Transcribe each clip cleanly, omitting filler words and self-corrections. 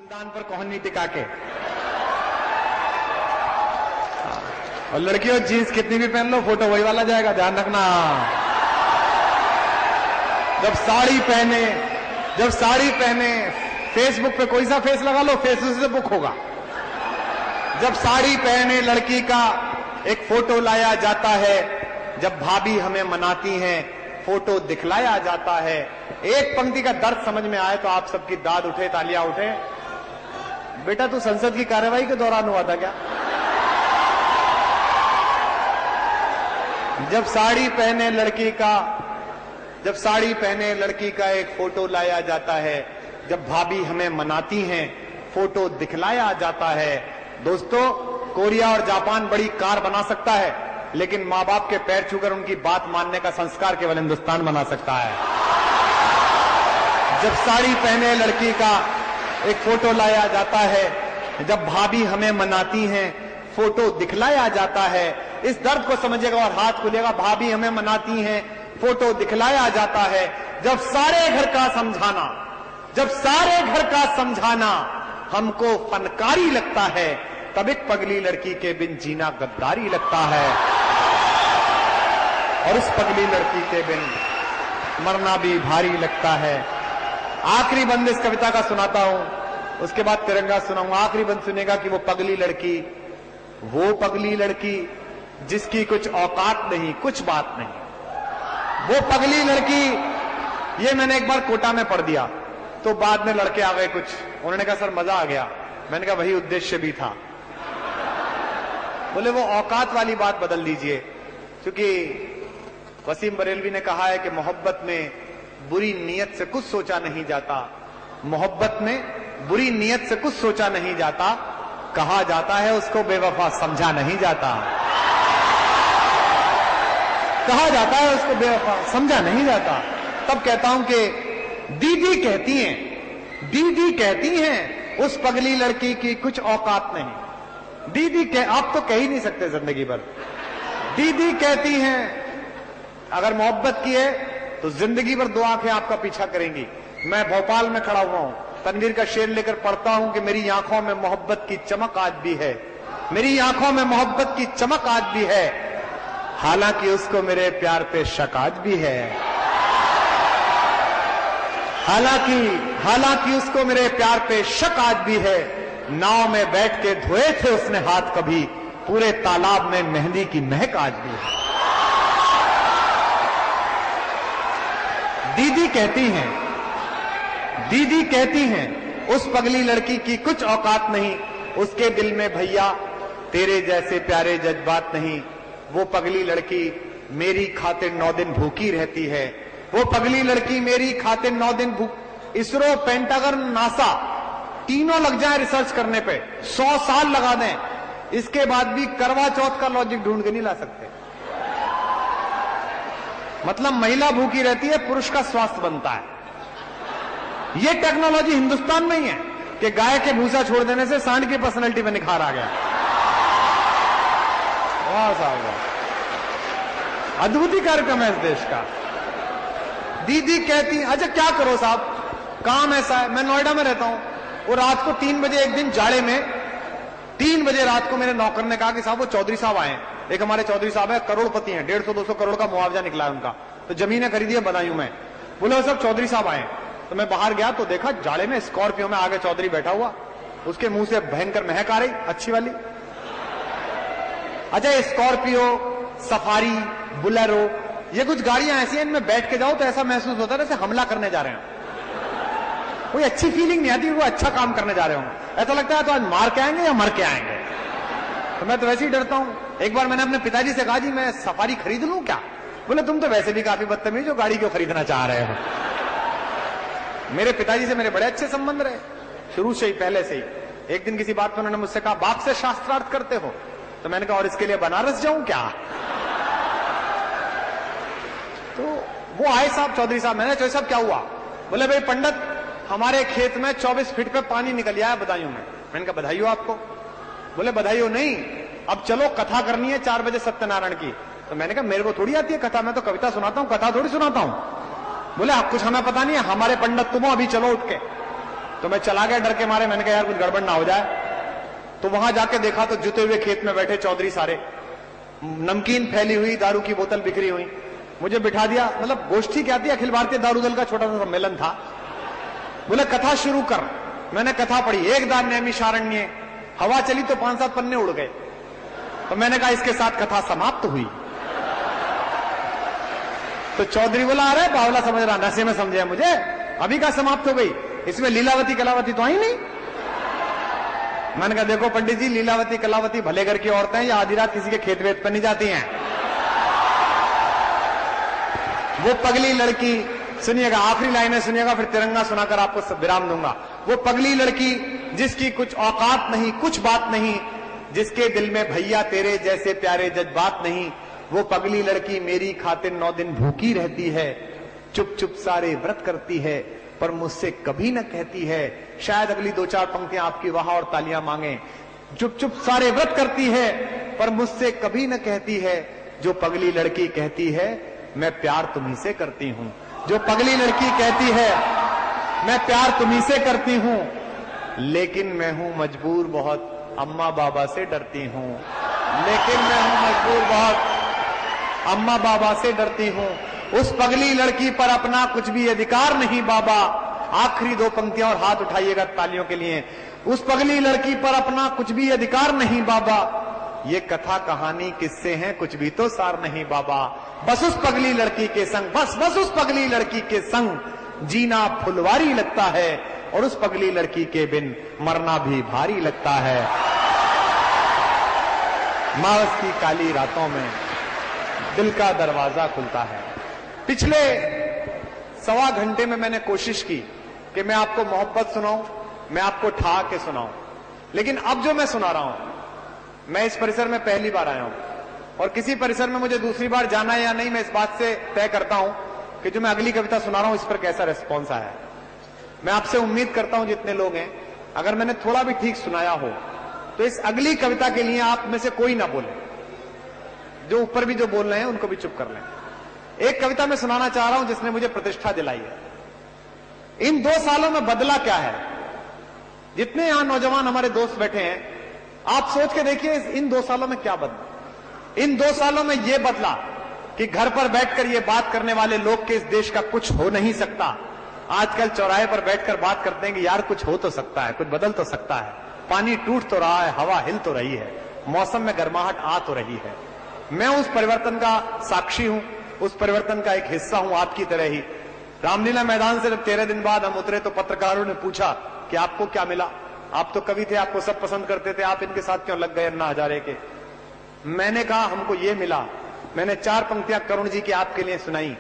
खानदान पर कौन नहीं टिका के। और लड़कियों जीन्स कितनी भी पहन लो फोटो वही वाला जाएगा, ध्यान रखना। जब साड़ी पहने फेसबुक पे कोई सा फेस लगा लो, फेसबुक से बुक होगा। जब साड़ी पहने लड़की का एक फोटो लाया जाता है, जब भाभी हमें मनाती हैं फोटो दिखलाया जाता है। एक पंक्ति का दर्द समझ में आए तो आप सबकी दाद उठे, तालियां उठे। बेटा तू संसद की कार्यवाही के दौरान हुआ था क्या? जब साड़ी पहने लड़की का एक फोटो लाया जाता है, जब भाभी हमें मनाती हैं फोटो दिखलाया जाता है। दोस्तों, कोरिया और जापान बड़ी कार बना सकता है, लेकिन मां बाप के पैर छूकर उनकी बात मानने का संस्कार केवल हिंदुस्तान बना सकता है। जब साड़ी पहने लड़की का एक फोटो लाया जाता है, जब भाभी हमें मनाती हैं फोटो दिखलाया जाता है। इस दर्द को समझिएगा और हाथ खुलेगा। भाभी हमें मनाती हैं फोटो दिखलाया जाता है। जब सारे घर का समझाना हमको फनकारी लगता है, तब एक पगली लड़की के बिन जीना गद्दारी लगता है। और उस पगली लड़की के बिन मरना भी भारी लगता है। आखिरी बंद इस कविता का सुनाता हूं, उसके बाद तिरंगा सुनाऊंगा। आखिरी बंद सुनेगा कि वो पगली लड़की जिसकी कुछ औकात नहीं, कुछ बात नहीं। वो पगली लड़की, ये मैंने एक बार कोटा में पढ़ दिया, तो बाद में लड़के आ गए कुछ, उन्होंने कहा सर मजा आ गया। मैंने कहा वही उद्देश्य भी था। बोले वो औकात वाली बात बदल दीजिए, क्योंकि वसीम बरेलवी ने कहा है कि मोहब्बत में बुरी नीयत से कुछ सोचा नहीं जाता। मोहब्बत में बुरी नीयत से कुछ सोचा नहीं जाता। कहा जाता है उसको बेवफा समझा नहीं जाता। कहा जाता है उसको बेवफा समझा नहीं जाता। तब कहता हूं कि दीदी कहती हैं उस पगली लड़की की कुछ औकात नहीं। आप तो कह ही नहीं सकते जिंदगी भर। दीदी कहती हैं अगर मोहब्बत की है तो जिंदगी भर दो आंखें आपका पीछा करेंगी। मैं भोपाल में खड़ा हुआ हूं, तनवीर का शेर लेकर पढ़ता हूं कि मेरी आंखों में मोहब्बत की चमक आज भी है। मेरी आंखों में मोहब्बत की चमक आज भी है, हालांकि उसको मेरे प्यार पे शक आज भी है। हालांकि उसको मेरे प्यार पे शक आज भी है। नाव में बैठ के धोए थे उसने हाथ कभी, पूरे तालाब में मेहंदी की महक आज भी है। दीदी कहती हैं उस पगली लड़की की कुछ औकात नहीं। उसके दिल में भैया तेरे जैसे प्यारे जज्बात नहीं। वो पगली लड़की मेरी खातिर 9 दिन भूखी रहती है। वो पगली लड़की मेरी खातिर 9 दिन इसरो, पेंटागन, नासा तीनों लग जाए रिसर्च करने पे, 100 साल लगा दें, इसके बाद भी करवा चौथ का लॉजिक ढूंढ के नहीं ला सकते। मतलब महिला भूखी रहती है, पुरुष का स्वास्थ्य बनता है। यह टेक्नोलॉजी हिंदुस्तान में ही है कि गाय के भूसा छोड़ देने से सांड की पर्सनैलिटी में निखार आ गया। वाह साहब वाह, अद्भुत कार्यक्रम है इस देश का। दीदी कहती, अच्छा क्या करो साहब, काम ऐसा है। मैं नोएडा में रहता हूं, वो रात को 3 बजे एक दिन जाड़े में 3 बजे रात को मेरे नौकर ने कहा कि साहब वो चौधरी साहब आए। एक हमारे चौधरी साहब है, करोड़पति हैं, 150-200 करोड़ का मुआवजा निकला है उनका, तो जमीनें खरीदी है बदायूं में। बोले वो सब चौधरी साहब आए। तो मैं बाहर गया तो देखा जाड़े में स्कॉर्पियो में आगे चौधरी बैठा हुआ, उसके मुंह से भयंकर महक आ रही अच्छी वाली। अच्छा, स्कॉर्पियो, सफारी, बुलेरो, ये कुछ गाड़ियां ऐसी हैं इनमें बैठ के जाओ तो ऐसा महसूस होता है जैसे हमला करने जा रहे हैं। कोई अच्छी फीलिंग नहीं आती, वो अच्छा काम करने जा रहे हो। ऐसा लगता है तो आज मार के आएंगे या मर के आएंगे। तो मैं तो वैसे ही डरता हूं। एक बार मैंने अपने पिताजी से कहा जी मैं सफारी खरीद लूं क्या? बोले तुम तो वैसे भी काफी बदतमीज हो, गाड़ी क्यों खरीदना चाह रहे हो। मेरे पिताजी से मेरे बड़े अच्छे संबंध रहे शुरू से ही, पहले से ही। एक दिन किसी बात पर उन्होंने मुझसे कहा बाप से शास्त्रार्थ करते हो? तो मैंने कहा और इसके लिए बनारस जाऊं क्या? तो वो आए साहब, चौधरी साहब। मैंने चौधरी साहब क्या हुआ? बोले भाई पंडित हमारे खेत में 24 फीट पे पानी निकल आया बदायूं में। मैंने कहा बधाई हो आपको। बोले बधाई हो नहीं, अब चलो कथा करनी है 4 बजे सत्यनारायण की। तो मैंने कहा मेरे को थोड़ी आती है कथा, मैं तो कविता सुनाता हूं, कथा थोड़ी सुनाता हूं। बोले आप कुछ हमें पता नहीं है, हमारे पंडित तुम हो, अभी चलो उठ के। तो मैं चला गया डर के मारे, मैंने कहा यार कुछ गड़बड़ ना हो जाए। तो वहां जाके देखा तो जुते हुए खेत में बैठे चौधरी सारे, नमकीन फैली हुई, दारू की बोतल बिखरी हुई। मुझे बिठा दिया, मतलब गोष्ठी क्या थी, अखिल भारतीय दारू दल का छोटा सा सम्मेलन था। बोले कथा शुरू कर। मैंने कथा पढ़ी, एक दान नैमिषारण्य, हवा चली तो 5-7 पन्ने उड़ गए। तो मैंने कहा इसके साथ कथा समाप्त हुई। तो चौधरी बोला अरे बावला समझ रहा, नशे में समझे मुझे, अभी का समाप्त हो गई, इसमें लीलावती कलावती तो आई नहीं। मैंने कहा देखो पंडित जी, लीलावती कलावती भले घर की औरतें या आधी रात किसी के खेत वेत पर नहीं जाती हैं। वो पगली लड़की, सुनिएगा आखिरी लाइनें सुनिएगा, फिर तिरंगा सुनाकर आपको विराम दूंगा। वो पगली लड़की जिसकी कुछ औकात नहीं, कुछ बात नहीं, जिसके दिल में भैया तेरे जैसे प्यारे जज्बात नहीं, वो पगली लड़की मेरी खातिर 9 दिन भूखी रहती है, चुप चुप सारे व्रत करती है, पर मुझसे कभी न कहती है। शायद अगली 2-4 पंक्तियां आपकी वहां और तालियां मांगे। चुप चुप सारे व्रत करती है, पर मुझसे कभी न कहती है। जो पगली लड़की कहती है मैं प्यार तुम्ही से करती हूं, जो पगली लड़की कहती है मैं प्यार तुम्ही से करती हूं, लेकिन मैं हूं मजबूर बहुत, अम्मा बाबा से डरती हूं। लेकिन मैं हूं मजबूर बहुत, अम्मा बाबा से डरती हूं। उस पगली लड़की पर अपना कुछ भी अधिकार नहीं बाबा। आखिरी 2 पंक्तियां और हाथ उठाइएगा तालियों के लिए। उस पगली लड़की पर अपना कुछ भी अधिकार नहीं बाबा। ये कथा कहानी किससे हैं, कुछ भी तो सार नहीं बाबा। बस उस पगली लड़की के संग, बस उस पगली लड़की के संग जीना फुलवारी लगता है, और उस पगली लड़की के बिन मरना भी भारी लगता है। मावस की काली रातों में दिल का दरवाजा खुलता है। पिछले 1.25 घंटे में मैंने कोशिश की कि मैं आपको मोहब्बत सुनाऊं, मैं आपको ठा के सुनाऊं, लेकिन अब जो मैं सुना रहा हूं, मैं इस परिसर में पहली बार आया हूं, और किसी परिसर में मुझे दूसरी बार जाना है या नहीं, मैं इस बात से तय करता हूं कि जो मैं अगली कविता सुना रहा हूं इस पर कैसा रिस्पॉन्स आया है। मैं आपसे उम्मीद करता हूं जितने लोग हैं, अगर मैंने थोड़ा भी ठीक सुनाया हो तो इस अगली कविता के लिए आप में से कोई ना बोले, जो ऊपर भी जो बोल रहे हैं उनको भी चुप कर लें। एक कविता मैं सुनाना चाह रहा हूं जिसने मुझे प्रतिष्ठा दिलाई है। इन 2 सालों में बदला क्या है? जितने यहां नौजवान हमारे दोस्त बैठे हैं, आप सोच के देखिए इन 2 सालों में क्या बदला। इन 2 सालों में यह बदला कि घर पर बैठकर ये बात करने वाले लोग के इस देश का कुछ हो नहीं सकता, आजकल चौराहे पर बैठकर बात करते हैं कि यार कुछ हो तो सकता है, कुछ बदल तो सकता है, पानी टूट तो रहा है, हवा हिल तो रही है, मौसम में गर्माहट आ तो रही है। मैं उस परिवर्तन का साक्षी हूं, उस परिवर्तन का एक हिस्सा हूं आपकी तरह ही। रामलीला मैदान से जब 13 दिन बाद हम उतरे तो पत्रकारों ने पूछा कि आपको क्या मिला, आप तो कवि थे, आपको सब पसंद करते थे, आप इनके साथ क्यों लग गए अन्ना हजारे के? मैंने कहा हमको ये मिला। मैंने 4 पंक्तियां करुण जी की आपके लिए सुनाई,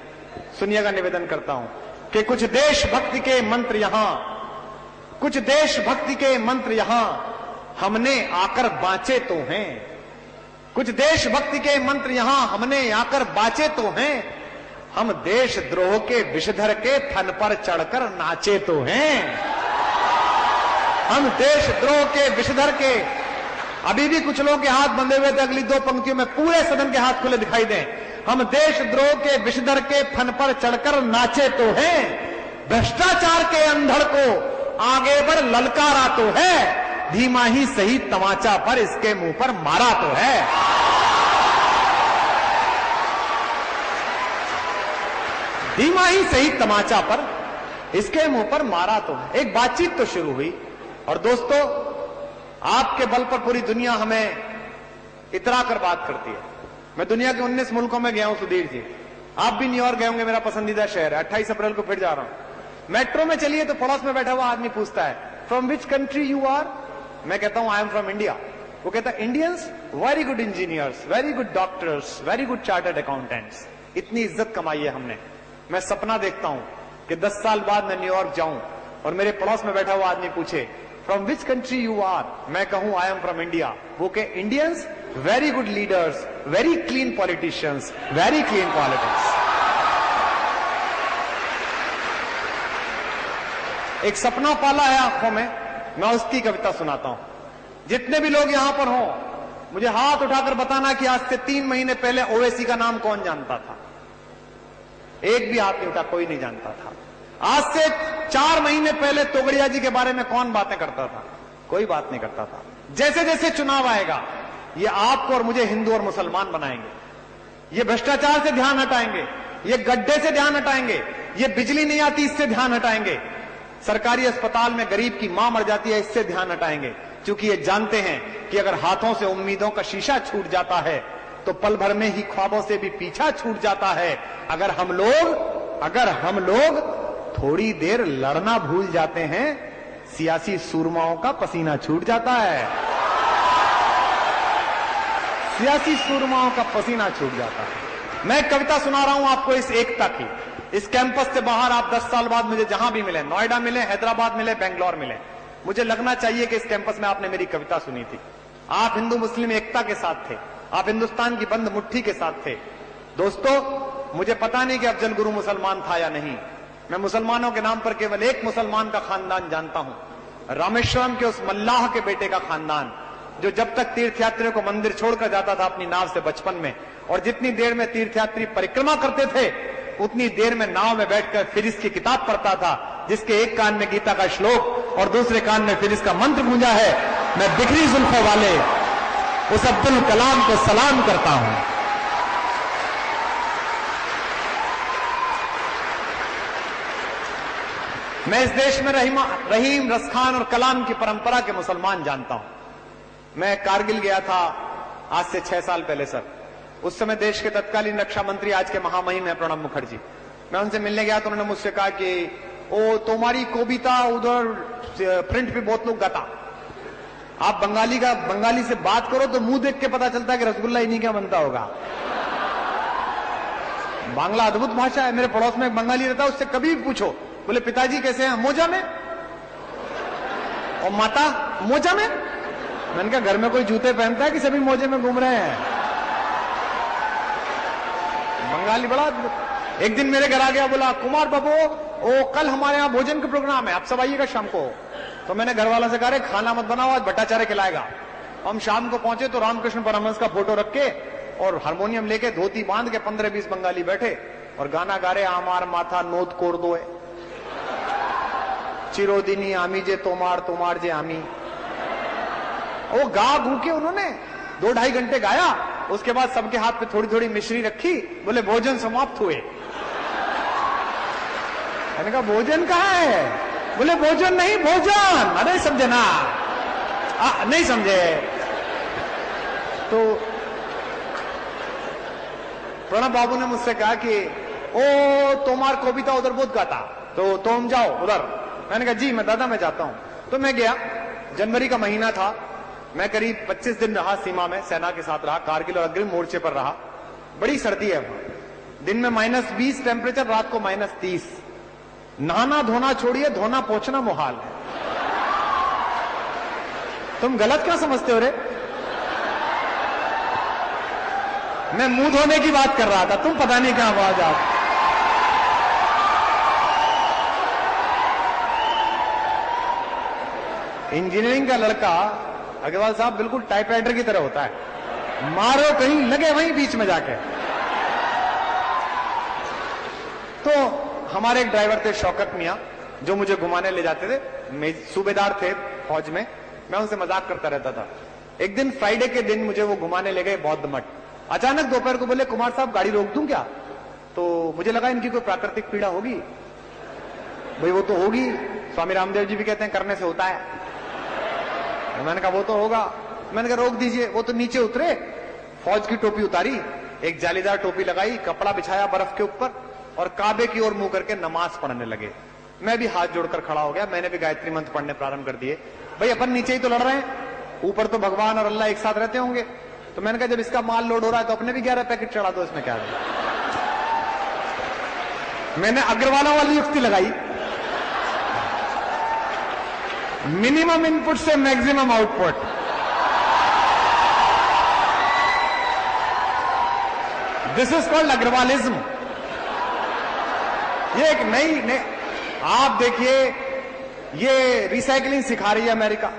सुनिएगा, निवेदन करता हूं कि कुछ देशभक्ति के मंत्र यहां, कुछ देशभक्ति के मंत्र यहां हमने आकर बांचे तो हैं, कुछ देशभक्ति के मंत्र यहां हमने आकर बांचे तो हैं, हम देशद्रोह के विषधर के थन पर चढ़कर नाचे तो हैं, हम देशद्रोह के विषधर के। अभी भी कुछ लोगों के हाथ बंधे हुए थे, अगली 2 पंक्तियों में पूरे सदन के हाथ खुले दिखाई दें। हम देशद्रोह के विषधर के फन पर चढ़कर नाचे तो हैं, भ्रष्टाचार के अंधड़ को आगे बढ़ ललकारा तो है, धीमा ही सही तमाचा पर इसके मुंह पर मारा तो है। धीमा ही सही तमाचा पर इसके मुंह पर मारा तो है। एक बातचीत तो शुरू हुई, और दोस्तों आपके बल पर पूरी दुनिया हमें इतरा कर बात करती है। मैं दुनिया के 19 मुल्कों में गया हूं सुधीर जी, आप भी न्यूयॉर्क गए होंगे, मेरा पसंदीदा शहर है। 28 अप्रैल को फिर जा रहा हूं। मेट्रो में चलिए तो पड़ोस में बैठा हुआ आदमी पूछता है from which country you are? मैं कहता हूं आई एम फ्रॉम इंडिया। वो कहता है Indians, very good engineers, very good doctors, very good chartered accountants. इतनी इज्जत कमाई है हमने। मैं सपना देखता हूं कि 10 साल बाद मैं न्यूयॉर्क जाऊं और मेरे पड़ोस में बैठा हुआ आदमी पूछे from which country you are, मैं कहूं आई एम फ्रॉम इंडिया। वो कहे Indians, very good leaders, very clean politicians, very clean politics. एक सपना पाला है आंखों में, मैं उसकी कविता सुनाता हूं। जितने भी लोग यहां पर हों, मुझे हाथ उठाकर बताना कि आज से 3 महीने पहले ओवैसी का नाम कौन जानता था? एक भी हाथ नहीं उठा, कोई नहीं जानता था। आज से 4 महीने पहले तोगड़िया जी के बारे में कौन बातें करता था? कोई बात नहीं करता था। जैसे जैसे चुनाव आएगा, ये आपको और मुझे हिंदू और मुसलमान बनाएंगे, ये भ्रष्टाचार से ध्यान हटाएंगे, ये गड्ढे से ध्यान हटाएंगे, ये बिजली नहीं आती इससे ध्यान हटाएंगे, सरकारी अस्पताल में गरीब की मां मर जाती है इससे ध्यान हटाएंगे। क्योंकि ये जानते हैं कि अगर हाथों से उम्मीदों का शीशा छूट जाता है तो पल भर में ही ख्वाबों से भी पीछा छूट जाता है। अगर हम लोग थोड़ी देर लड़ना भूल जाते हैं, सियासी सूरमाओं का पसीना छूट जाता है, सियासी सूरमाओं का पसीना छूट जाता है। मैं कविता सुना रहा हूं आपको इस एकता की। इस कैंपस से बाहर आप 10 साल बाद मुझे जहां भी मिले, नोएडा मिले, हैदराबाद मिले, बेंगलोर मिले, मुझे लगना चाहिए कि इस कैंपस में आपने मेरी कविता सुनी थी। आप हिंदू मुस्लिम एकता के साथ थे, आप हिंदुस्तान की बंद मुट्ठी के साथ थे। दोस्तों, मुझे पता नहीं कि अफजल गुरु मुसलमान था या नहीं। मैं मुसलमानों के नाम पर केवल एक मुसलमान का खानदान जानता हूं, रामेश्वरम के उस मल्लाह के बेटे का खानदान, जो जब तक तीर्थयात्रियों को मंदिर छोड़कर जाता था अपनी नाव से बचपन में, और जितनी देर में तीर्थयात्री परिक्रमा करते थे उतनी देर में नाव में बैठकर फिरिस की किताब पढ़ता था, जिसके एक कान में गीता का श्लोक और दूसरे कान में फिरिस का मंत्र गूंजा है। मैं बिखरी जुल्फों वाले उस अब्दुल कलाम को सलाम करता हूं। मैं इस देश में रहीम, रसखान और कलाम की परंपरा के मुसलमान जानता हूं। मैं कारगिल गया था आज से 6 साल पहले सर। उस समय देश के तत्कालीन रक्षा मंत्री, आज के महामहिम है प्रणब मुखर्जी। मैं उनसे मिलने गया तो उन्होंने मुझसे कहा कि ओ तुम्हारी कविता उधर प्रिंट पे बहुत लोग गाता, आप बंगाली से बात करो तो मुंह देख के पता चलता है कि रसगुल्ला इन्हीं का बनता होगा। बांग्ला अद्भुत भाषा है। मेरे पड़ोस में एक बंगाली रहता है, उससे कभी भी पूछो, बोले पिताजी कैसे हैं? मोजा में। और माता? मोजा में। मैंने कहा घर में कोई जूते पहनता है कि सभी मोजे में घूम रहे हैं? बंगाली बड़ा अद्भुत। एक दिन मेरे घर आ गया, बोला कुमार बाबू ओ कल हमारे यहाँ भोजन का प्रोग्राम है, आप सब आइएगा शाम को। तो मैंने घर वालों से कहा खाना मत बनाओ, आज भट्टाचार्य खिलाएगा। हम शाम को पहुंचे तो रामकृष्ण परमहंस का फोटो रख के और हारमोनियम लेके धोती बांध के 15-20 बंगाली बैठे और गाना गा रहे, आमार माथा नोत कोर दो चिरोदिनी आमी जे तोमार जे आमी। वो गा गू के उन्होंने 2-2.5 घंटे गाया। उसके बाद सबके हाथ पे थोड़ी थोड़ी मिश्री रखी, बोले भोजन समाप्त हुए। मैंने कहा भोजन कहाँ है? बोले भोजन नहीं भोजन। अरे समझे ना? नहीं समझे तो प्रणब बाबू ने मुझसे कहा कि ओ तोमार कविता उधर बहुत गाता, तो तुम जाओ उधर। मैंने कहा जी मैं दादा मैं जाता हूं। तो मैं गया, जनवरी का महीना था। मैं करीब 25 दिन रहा सीमा में, सेना के साथ रहा, कारगिल और अग्रिम मोर्चे पर रहा। बड़ी सर्दी है वहां, दिन में -20 टेम्परेचर, रात को -30। नहाना धोना छोड़िए, धोना पोंछना मुहाल है। तुम गलत क्या समझते हो रे? मैं मुंह धोने की बात कर रहा था, तुम पता नहीं क्या आवाज आप। इंजीनियरिंग का लड़का अग्रवाल साहब बिल्कुल टाइपराइटर की तरह होता है, मारो कहीं लगे वहीं बीच में जाके। तो हमारे एक ड्राइवर थे शौकत मियां, जो मुझे घुमाने ले जाते थे। सूबेदार थे फौज में, मैं उनसे मजाक करता रहता था। एक दिन फ्राइडे के दिन मुझे वो घुमाने ले गए बौद्ध मठ। अचानक दोपहर को बोले कुमार साहब गाड़ी रोक दूं क्या? तो मुझे लगा इनकी कोई प्राकृतिक पीड़ा होगी। भाई वो तो होगी, स्वामी रामदेव जी भी कहते हैं करने से होता है। मैंने कहा वो तो होगा। मैंने कहा रोक दीजिए। वो तो नीचे उतरे, फौज की टोपी उतारी, एक जालीदार टोपी लगाई, कपड़ा बिछाया बर्फ के ऊपर और काबे की ओर मुंह करके नमाज पढ़ने लगे। मैं भी हाथ जोड़कर खड़ा हो गया, मैंने भी गायत्री मंत्र पढ़ने प्रारंभ कर दिए। भाई अपन नीचे ही तो लड़ रहे हैं, ऊपर तो भगवान और अल्लाह एक साथ रहते होंगे। तो मैंने कहा जब इसका माल लोड हो रहा है तो अपने भी 11 पैकेट चढ़ा दो, इसमें क्या है। मैंने अग्रवालों वाली युक्ति लगाई, मिनिमम इनपुट से maximum output. This is called Agarwalism. ये एक नई आप देखिए, ये रिसाइकलिंग सिखा रही है अमेरिका।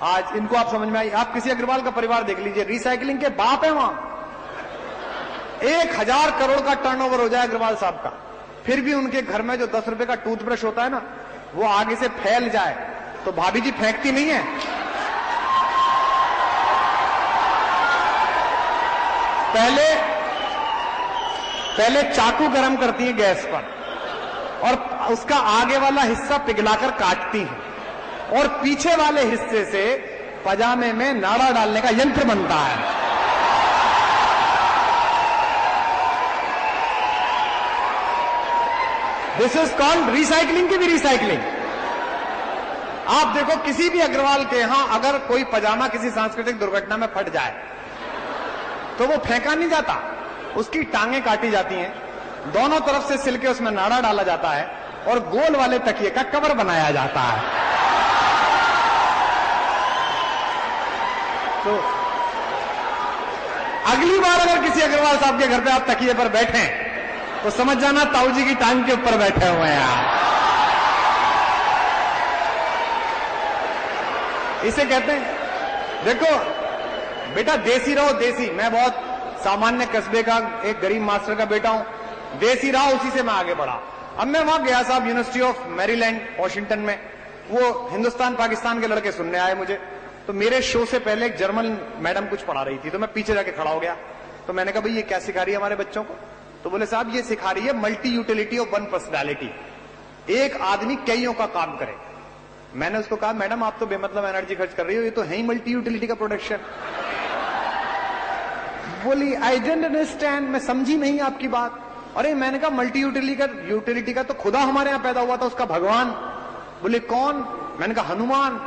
आज इनको आप समझ में आई। आप किसी अग्रवाल का परिवार देख लीजिए, रिसाइकलिंग के बाप है वहां। 1000 करोड़ का टर्नओवर हो जाए अग्रवाल साहब का। फिर भी उनके घर में जो 10 रुपए का टूथब्रश होता है ना, वो आगे से फैल जाए तो भाभी जी फेंकती नहीं है, पहले चाकू गरम करती है गैस पर और उसका आगे वाला हिस्सा पिघलाकर काटती है और पीछे वाले हिस्से से पजामे में नाड़ा डालने का यंत्र बनता है। दिस इज कॉल्ड रिसाइकलिंग की भी रिसाइकलिंग। आप देखो किसी भी अग्रवाल के यहां अगर कोई पजामा किसी सांस्कृतिक दुर्घटना में फट जाए तो वो फेंका नहीं जाता, उसकी टांगें काटी जाती हैं, दोनों तरफ से सिल के उसमें नाड़ा डाला जाता है और गोल वाले तकिए का कवर बनाया जाता है। तो अगली बार अगर किसी अग्रवाल साहब के घर पे आप तकिए पर बैठे तो समझ जाना ताऊ जी की टांग के ऊपर बैठे हुए हैं आप। इसे कहते हैं, देखो बेटा देसी रहो देसी। मैं बहुत सामान्य कस्बे का एक गरीब मास्टर का बेटा हूं, देसी रहा, उसी से मैं आगे बढ़ा। अब मैं वहां गया साहब यूनिवर्सिटी ऑफ मैरीलैंड वॉशिंगटन में, वो हिंदुस्तान पाकिस्तान के लड़के सुनने आए मुझे। तो मेरे शो से पहले एक जर्मन मैडम कुछ पढ़ा रही थी, तो मैं पीछे जाके खड़ा हो गया। तो मैंने कहा भाई ये क्या सिखा रही है हमारे बच्चों को? तो बोले साहब ये सिखा रही है multi utility of one personality, एक आदमी कईयों का काम करे। मैंने उसको कहा मैडम आप तो बेमतलब एनर्जी खर्च कर रही हो, ये तो है ही मल्टी यूटिलिटी का प्रोडक्शन। बोली आई डिडंट अंडरस्टैंड, मैं समझी नहीं आपकी बात। अरे मैंने कहा मल्टी यूटिलिटी का तो खुदा हमारे यहां पैदा हुआ था, उसका भगवान। बोले कौन? मैंने कहा हनुमान।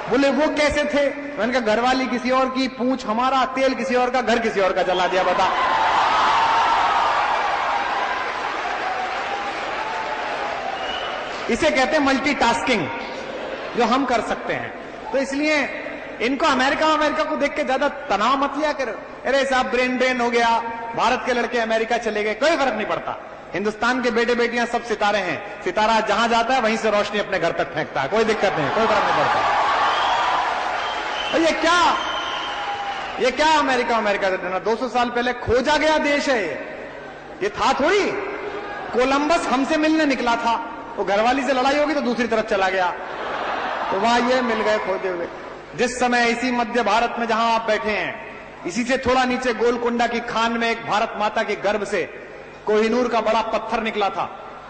बोले वो कैसे थे? मैंने कहा घरवाली किसी और की, पूंछ हमारा, तेल किसी और का, घर किसी और का जला दिया, बता। इसे कहते हैं मल्टीटास्किंग, जो हम कर सकते हैं। तो इसलिए इनको अमेरिका को देख के ज्यादा तनाव मत लिया करो। अरे साहब ब्रेन ड्रेन हो गया, भारत के लड़के अमेरिका चले गए, कोई फर्क नहीं पड़ता। हिंदुस्तान के बेटे बेटियां सब सितारे हैं, सितारा जहां जाता है वहीं से रोशनी अपने घर तक फेंकता है, कोई दिक्कत नहीं, कोई फर्क नहीं पड़ता। ये क्या अमेरिका से देना? 200 साल पहले खोजा गया देश है ये था थोड़ी। कोलंबस हमसे मिलने निकला था, वो घरवाली से लड़ाई होगी तो दूसरी तरफ चला गया, तो वहां ये मिल गए खोजे हुए। जिस समय इसी मध्य भारत में जहां आप बैठे हैं, इसी से थोड़ा नीचे गोलकुंडा की खान में एक भारत माता के गर्भ से कोहिनूर का बड़ा पत्थर निकला था।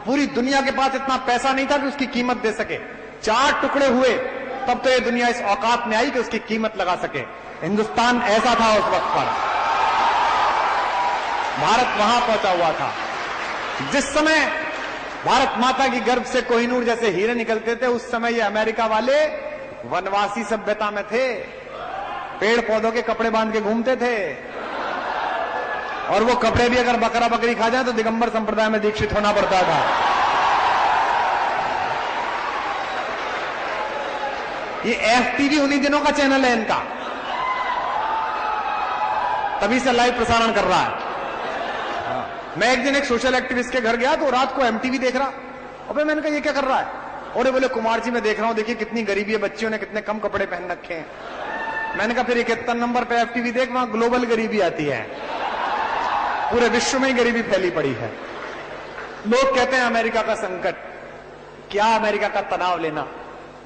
पूरी दुनिया के पास इतना पैसा नहीं था कि उसकी कीमत दे सके। 4 टुकड़े हुए तब तो ये दुनिया इस औकात में आई कि उसकी कीमत लगा सके। हिंदुस्तान ऐसा था उस वक्त पर, भारत वहां पहुंचा हुआ था। जिस समय भारत माता की गर्भ से कोहिनूर जैसे हीरे निकलते थे, उस समय ये अमेरिका वाले वनवासी सभ्यता में थे, पेड़ पौधों के कपड़े बांध के घूमते थे, और वो कपड़े भी अगर बकरा बकरी खा जाए तो दिगंबर संप्रदाय में दीक्षित होना पड़ता था। ये FTV उन्हीं दिनों का चैनल है इनका, तभी से लाइव प्रसारण कर रहा है। मैं एक दिन एक सोशल एक्टिविस्ट के घर गया तो रात को MTV देख रहा। अबे मैंने कहा ये क्या कर रहा है? और बोले कुमार जी मैं देख रहा हूं, देखिए कितनी गरीबी है, बच्चियों ने कितने कम कपड़े पहन रखे हैं। मैंने कहा फिर 71 नंबर पे FTV देख, वहां ग्लोबल गरीबी आती है, पूरे विश्व में ही गरीबी फैली पड़ी है। लोग कहते हैं अमेरिका का संकट, क्या अमेरिका का तनाव लेना?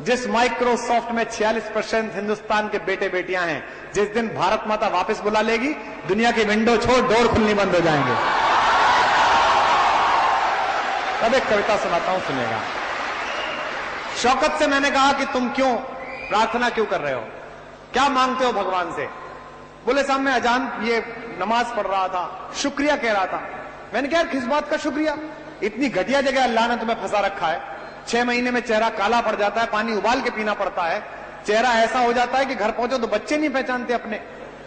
जिस माइक्रोसॉफ्ट में 46% हिंदुस्तान के बेटे बेटियां हैं, जिस दिन भारत माता वापस बुला लेगी, दुनिया की विंडो छोड़ डोर खुलनी बंद हो जाएंगे। तब एक कविता सुनाता हूं, सुनेगा। शौकत से मैंने कहा कि तुम क्यों प्रार्थना क्यों कर रहे हो, क्या मांगते हो भगवान से? बोले साहब मैं अजान ये नमाज पढ़ रहा था, शुक्रिया कह रहा था। मैंने कहा किस बात का शुक्रिया? इतनी घटिया जगह अल्लाह ने तुम्हें फंसा रखा है, 6 महीने में चेहरा काला पड़ जाता है, पानी उबाल के पीना पड़ता है, चेहरा ऐसा हो जाता है कि घर पहुंचो तो बच्चे नहीं पहचानते अपने,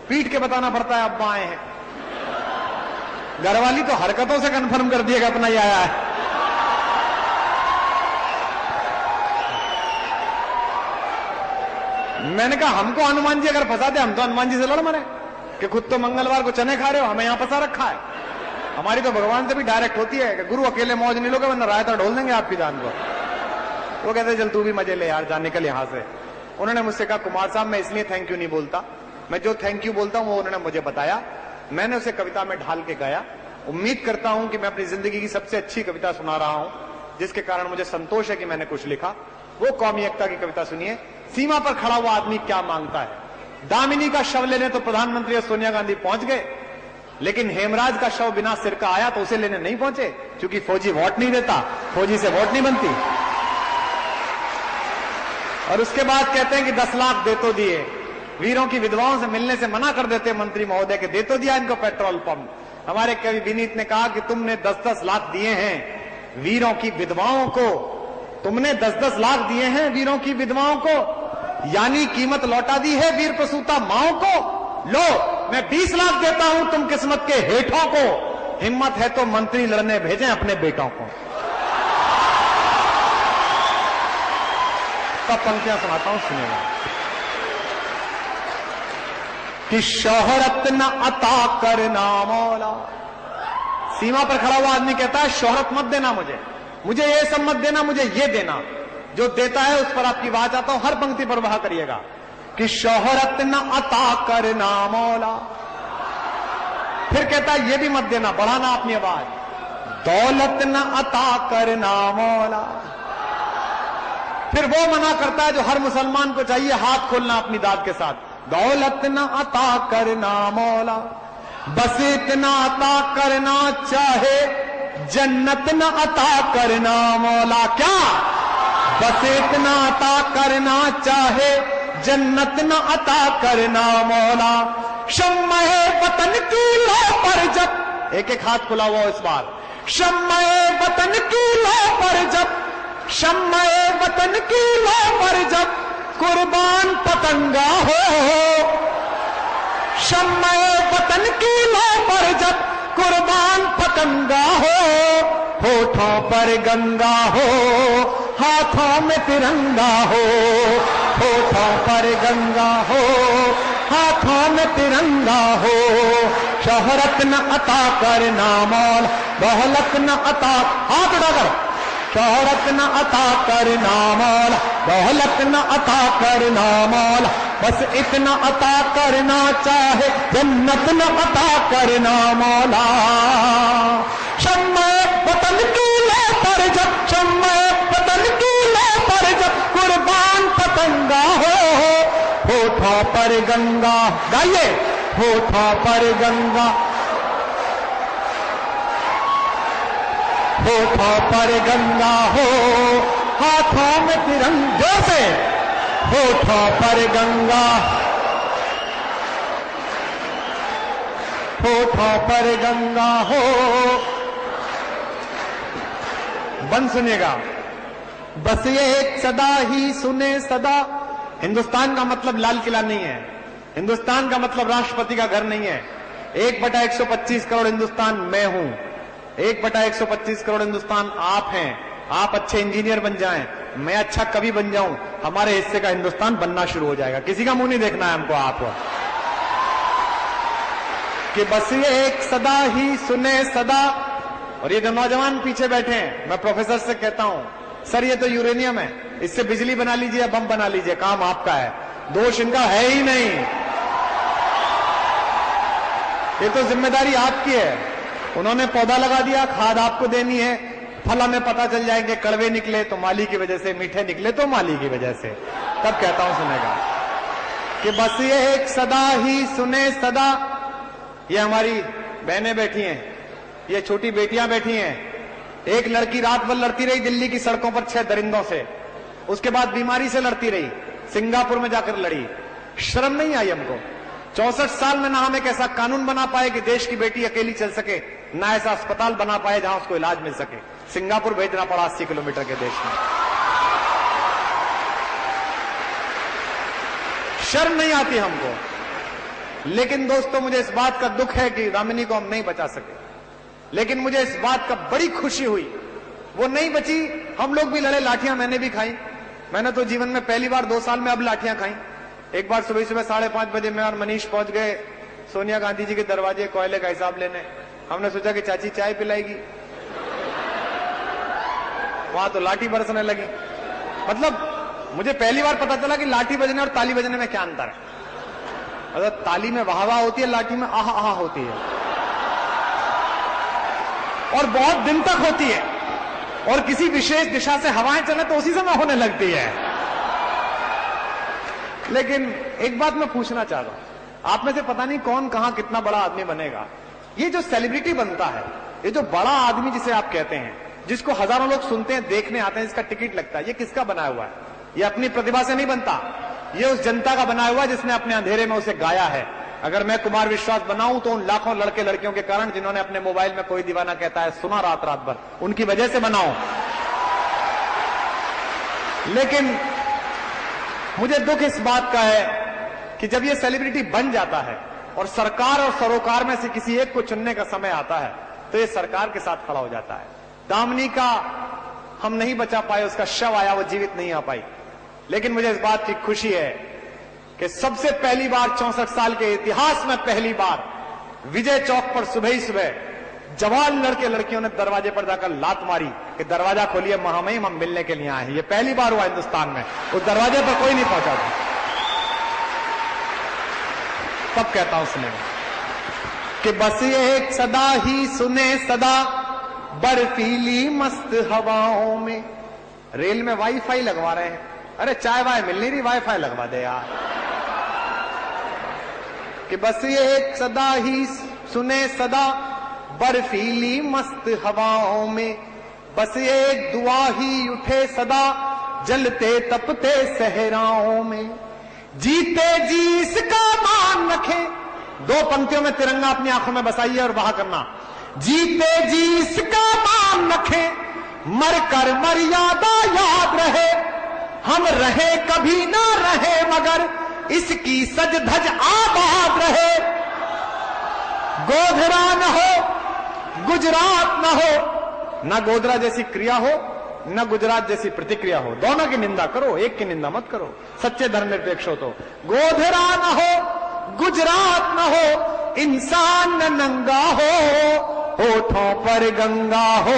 पीट के बताना पड़ता है अब्बा आए हैं। घरवाली तो हरकतों से कंफर्म कर दिएगा अपना ही आया है। मैंने कहा हमको हनुमान जी अगर फंसाते हम तो हनुमान जी से लड़ मरे कि खुद तो मंगलवार को चने खा रहे हो, हमें यहां फंसा रखा है। हमारी तो भगवान से भी डायरेक्ट होती है कि गुरु अकेले मौज नहीं लोगे वरना रायता ढोल देंगे आपकी जान को। वो कहते चल तू भी मजे ले यार, जा निकल यहां से। उन्होंने मुझसे कहा कुमार साहब मैं इसलिए थैंक यू नहीं बोलता, मैं जो थैंक यू बोलता हूं वो उन्होंने मुझे बताया, मैंने उसे कविता में ढाल के गाया। उम्मीद करता हूं कि मैं अपनी जिंदगी की सबसे अच्छी कविता सुना रहा हूं, जिसके कारण मुझे संतोष है कि मैंने कुछ लिखा। वो कौमी एकता की कविता सुनिए। सीमा पर खड़ा हुआ आदमी क्या मांगता है। दामिनी का शव लेने तो प्रधानमंत्री और सोनिया गांधी पहुंच गए, लेकिन हेमराज का शव बिना सिर का आया तो उसे लेने नहीं पहुंचे, क्योंकि फौजी वोट नहीं देता, फौजी से वोट नहीं बनती। और उसके बाद कहते हैं कि 10 लाख दे तो दिए, वीरों की विधवाओं से मिलने से मना कर देते मंत्री महोदय के, दे तो दिया इनको पेट्रोल पंप। हमारे कवि विनीत ने कहा कि तुमने 10-10 लाख दिए हैं वीरों की विधवाओं को, तुमने 10-10 लाख दिए हैं वीरों की विधवाओं को, यानी कीमत लौटा दी है वीर प्रसूता माओं को। लो मैं 20 लाख देता हूं तुम किस्मत के हेठों को, हिम्मत है तो मंत्री लड़ने भेजें अपने बेटों को। तब पंक्तियां सुनाता हूं, सुनेगा। कि शोहरत न अता करना मौला। सीमा पर खड़ा हुआ आदमी कहता है शोहरत मत देना मुझे ये सब मत देना, मुझे ये देना। जो देता है उस पर आपकी बात आता हूं, हर पंक्ति पर वाह करिएगा। कि शोहरत न अता करना मौला। फिर कहता है ये भी मत देना, बढ़ाना अपनी आवाज। दौलत न अता करना मौला। फिर वो मना करता है जो हर मुसलमान को चाहिए, हाथ खोलना अपनी दाद के साथ। दौलत न अता करना मौला, बस इतना अता करना चाहे जन्नत न अता करना मौला। क्या? बस इतना अता करना चाहे जन्नत न अता करना मौला। शम्मे वतन की लो पर जब, एक एक हाथ खुला हुआ इस बार। शम्मे वतन की लो पर जब, शम्मे वतन की लो पर जब कुर्बान पतंगा हो। शम्मे वतन की लो पर जब कुर्बान पतंगा हो। होठों पर गंगा हो, हाथों में तिरंगा हो। होठों पर गंगा हो, हाथों में तिरंगा हो। शोहरत न अता करना मौला, दौलत न अता, हाथ उठाकर। शोहरत न अता करना मौला, दौलत न अता करना मौला। बस इतना अता करना चाहे जन्नत न अता करना मौला। शम्मे वतन की ले पर जब, शम्मे वतन की ले पर जब कुर्बान पतंगा हो। होठों पर गंगा, गाइए। होठों पर गंगा, होठों पर गंगा हो, हाथों में तिरंगा से। होठों पर गंगा, होठों पर गंगा हो। बंद सुनिएगा। बस ये एक सदा ही सुने सदा। हिंदुस्तान का मतलब लाल किला नहीं है, हिंदुस्तान का मतलब राष्ट्रपति का घर नहीं है। 1/125 करोड़ हिंदुस्तान मैं हूं, 1/125 करोड़ हिंदुस्तान आप हैं। आप अच्छे इंजीनियर बन जाएं, मैं अच्छा कवि बन जाऊं, हमारे हिस्से का हिंदुस्तान बनना शुरू हो जाएगा। किसी का मुंह नहीं देखना है हमको आपको। कि बस ये एक सदा ही सुने सदा। और ये जो नौजवान पीछे बैठे हैं, मैं प्रोफेसर से कहता हूं, सर ये तो यूरेनियम है, इससे बिजली बना लीजिए, बम बना लीजिए, काम आपका है, दोष इनका है ही नहीं। ये तो जिम्मेदारी आपकी है। उन्होंने पौधा लगा दिया, खाद आपको देनी है, फल हमें पता चल जाएंगे, कड़वे निकले तो माली की वजह से, मीठे निकले तो माली की वजह से। तब कहता हूं सुनेगा। कि बस ये एक सदा ही सुने सदा। ये हमारी बहनें बैठी हैं, ये छोटी बेटियां बैठी हैं। एक लड़की रात भर लड़ती रही दिल्ली की सड़कों पर 6 दरिंदों से, उसके बाद बीमारी से लड़ती रही, सिंगापुर में जाकर लड़ी। शर्म नहीं आई हमको? 64 साल में ना हम एक ऐसा कानून बना पाए कि देश की बेटी अकेली चल सके, ना ऐसा अस्पताल बना पाए जहां उसको इलाज मिल सके। सिंगापुर भेजना पड़ा 80 किलोमीटर के देश में। शर्म नहीं आती हमको। लेकिन दोस्तों मुझे इस बात का दुख है कि दामिनी को हम नहीं बचा सके, लेकिन मुझे इस बात का बड़ी खुशी हुई, वो नहीं बची। हम लोग भी लड़े, लाठियां मैंने भी खाई। मैंने तो जीवन में पहली बार 2 साल में अब लाठियां खाई। एक बार सुबह 5:30 बजे मैं और मनीष पहुंच गए सोनिया गांधी जी के दरवाजे कोयले का हिसाब लेने। हमने सोचा कि चाची चाय पिलाएगी, वहां तो लाठी बरसने लगी। मतलब मुझे पहली बार पता चला कि लाठी बजने और ताली बजने में क्या अंतर है। मतलब ताली में वाह वाह होती है, लाठी में आह आह होती है। और बहुत दिन तक होती है, और किसी विशेष दिशा से हवाएं चले तो उसी समय होने लगती है। लेकिन एक बात मैं पूछना चाह रहा हूं, आप में से पता नहीं कौन कहां कितना बड़ा आदमी बनेगा। ये जो सेलिब्रिटी बनता है, ये जो बड़ा आदमी जिसे आप कहते हैं, जिसको हजारों लोग सुनते हैं, देखने आते हैं, जिसका टिकट लगता है, ये किसका बनाया हुआ है? ये अपनी प्रतिभा से नहीं बनता, ये उस जनता का बनाया हुआ है जिसने अपने अंधेरे में उसे गाया है। अगर मैं कुमार विश्वास बनाऊं तो उन लाखों लड़के लड़कियों के कारण जिन्होंने अपने मोबाइल में कोई दीवाना कहता है सुना रात रात भर, उनकी वजह से बनाऊं। लेकिन मुझे दुख इस बात का है कि जब ये सेलिब्रिटी बन जाता है और सरकार और सरोकार में से किसी एक को चुनने का समय आता है तो ये सरकार के साथ खड़ा हो जाता है। दामिनी का हम नहीं बचा पाए, उसका शव आया, वो जीवित नहीं आ पाई। लेकिन मुझे इस बात की खुशी है कि सबसे पहली बार 64 साल के इतिहास में पहली बार विजय चौक पर सुबह ही सुबह जवान लड़के लड़कियों ने दरवाजे पर जाकर लात मारी कि दरवाजा खोलिए, महामहिम हम मिलने के लिए आए हैं। ये पहली बार हुआ हिंदुस्तान में, उस दरवाजे पर कोई नहीं पहुंचा था। तब कहता हूं सुने कि बस ये एक सदा ही सुने सदा बर्फीली मस्त हवाओं में। रेल में वाईफाई लगवा रहे हैं, अरे चाय वाय मिल नहीं रही, वाईफाई लगवा दे यार। कि बस ये एक सदा ही सुने सदा बर्फीली मस्त हवाओं में, बस ये एक दुआ ही उठे सदा जलते तपते सहराओं में। जीते जी इसका मान रखें, दो पंक्तियों में तिरंगा अपनी आंखों में बसाइए और बहा करना। जीते जी इसका मान रखें, मरकर मर्यादा याद रहे, हम रहे कभी ना रहे मगर इसकी सज धज आबाद रहे। गोधरा न हो गुजरात न हो, न गोधरा जैसी क्रिया हो न गुजरात जैसी प्रतिक्रिया हो, दोनों की निंदा करो, एक की निंदा मत करो, सच्चे धर्मनिरपेक्ष हो तो। गोधरा न हो गुजरात न हो, इंसान न नंगा हो, होठों पर गंगा हो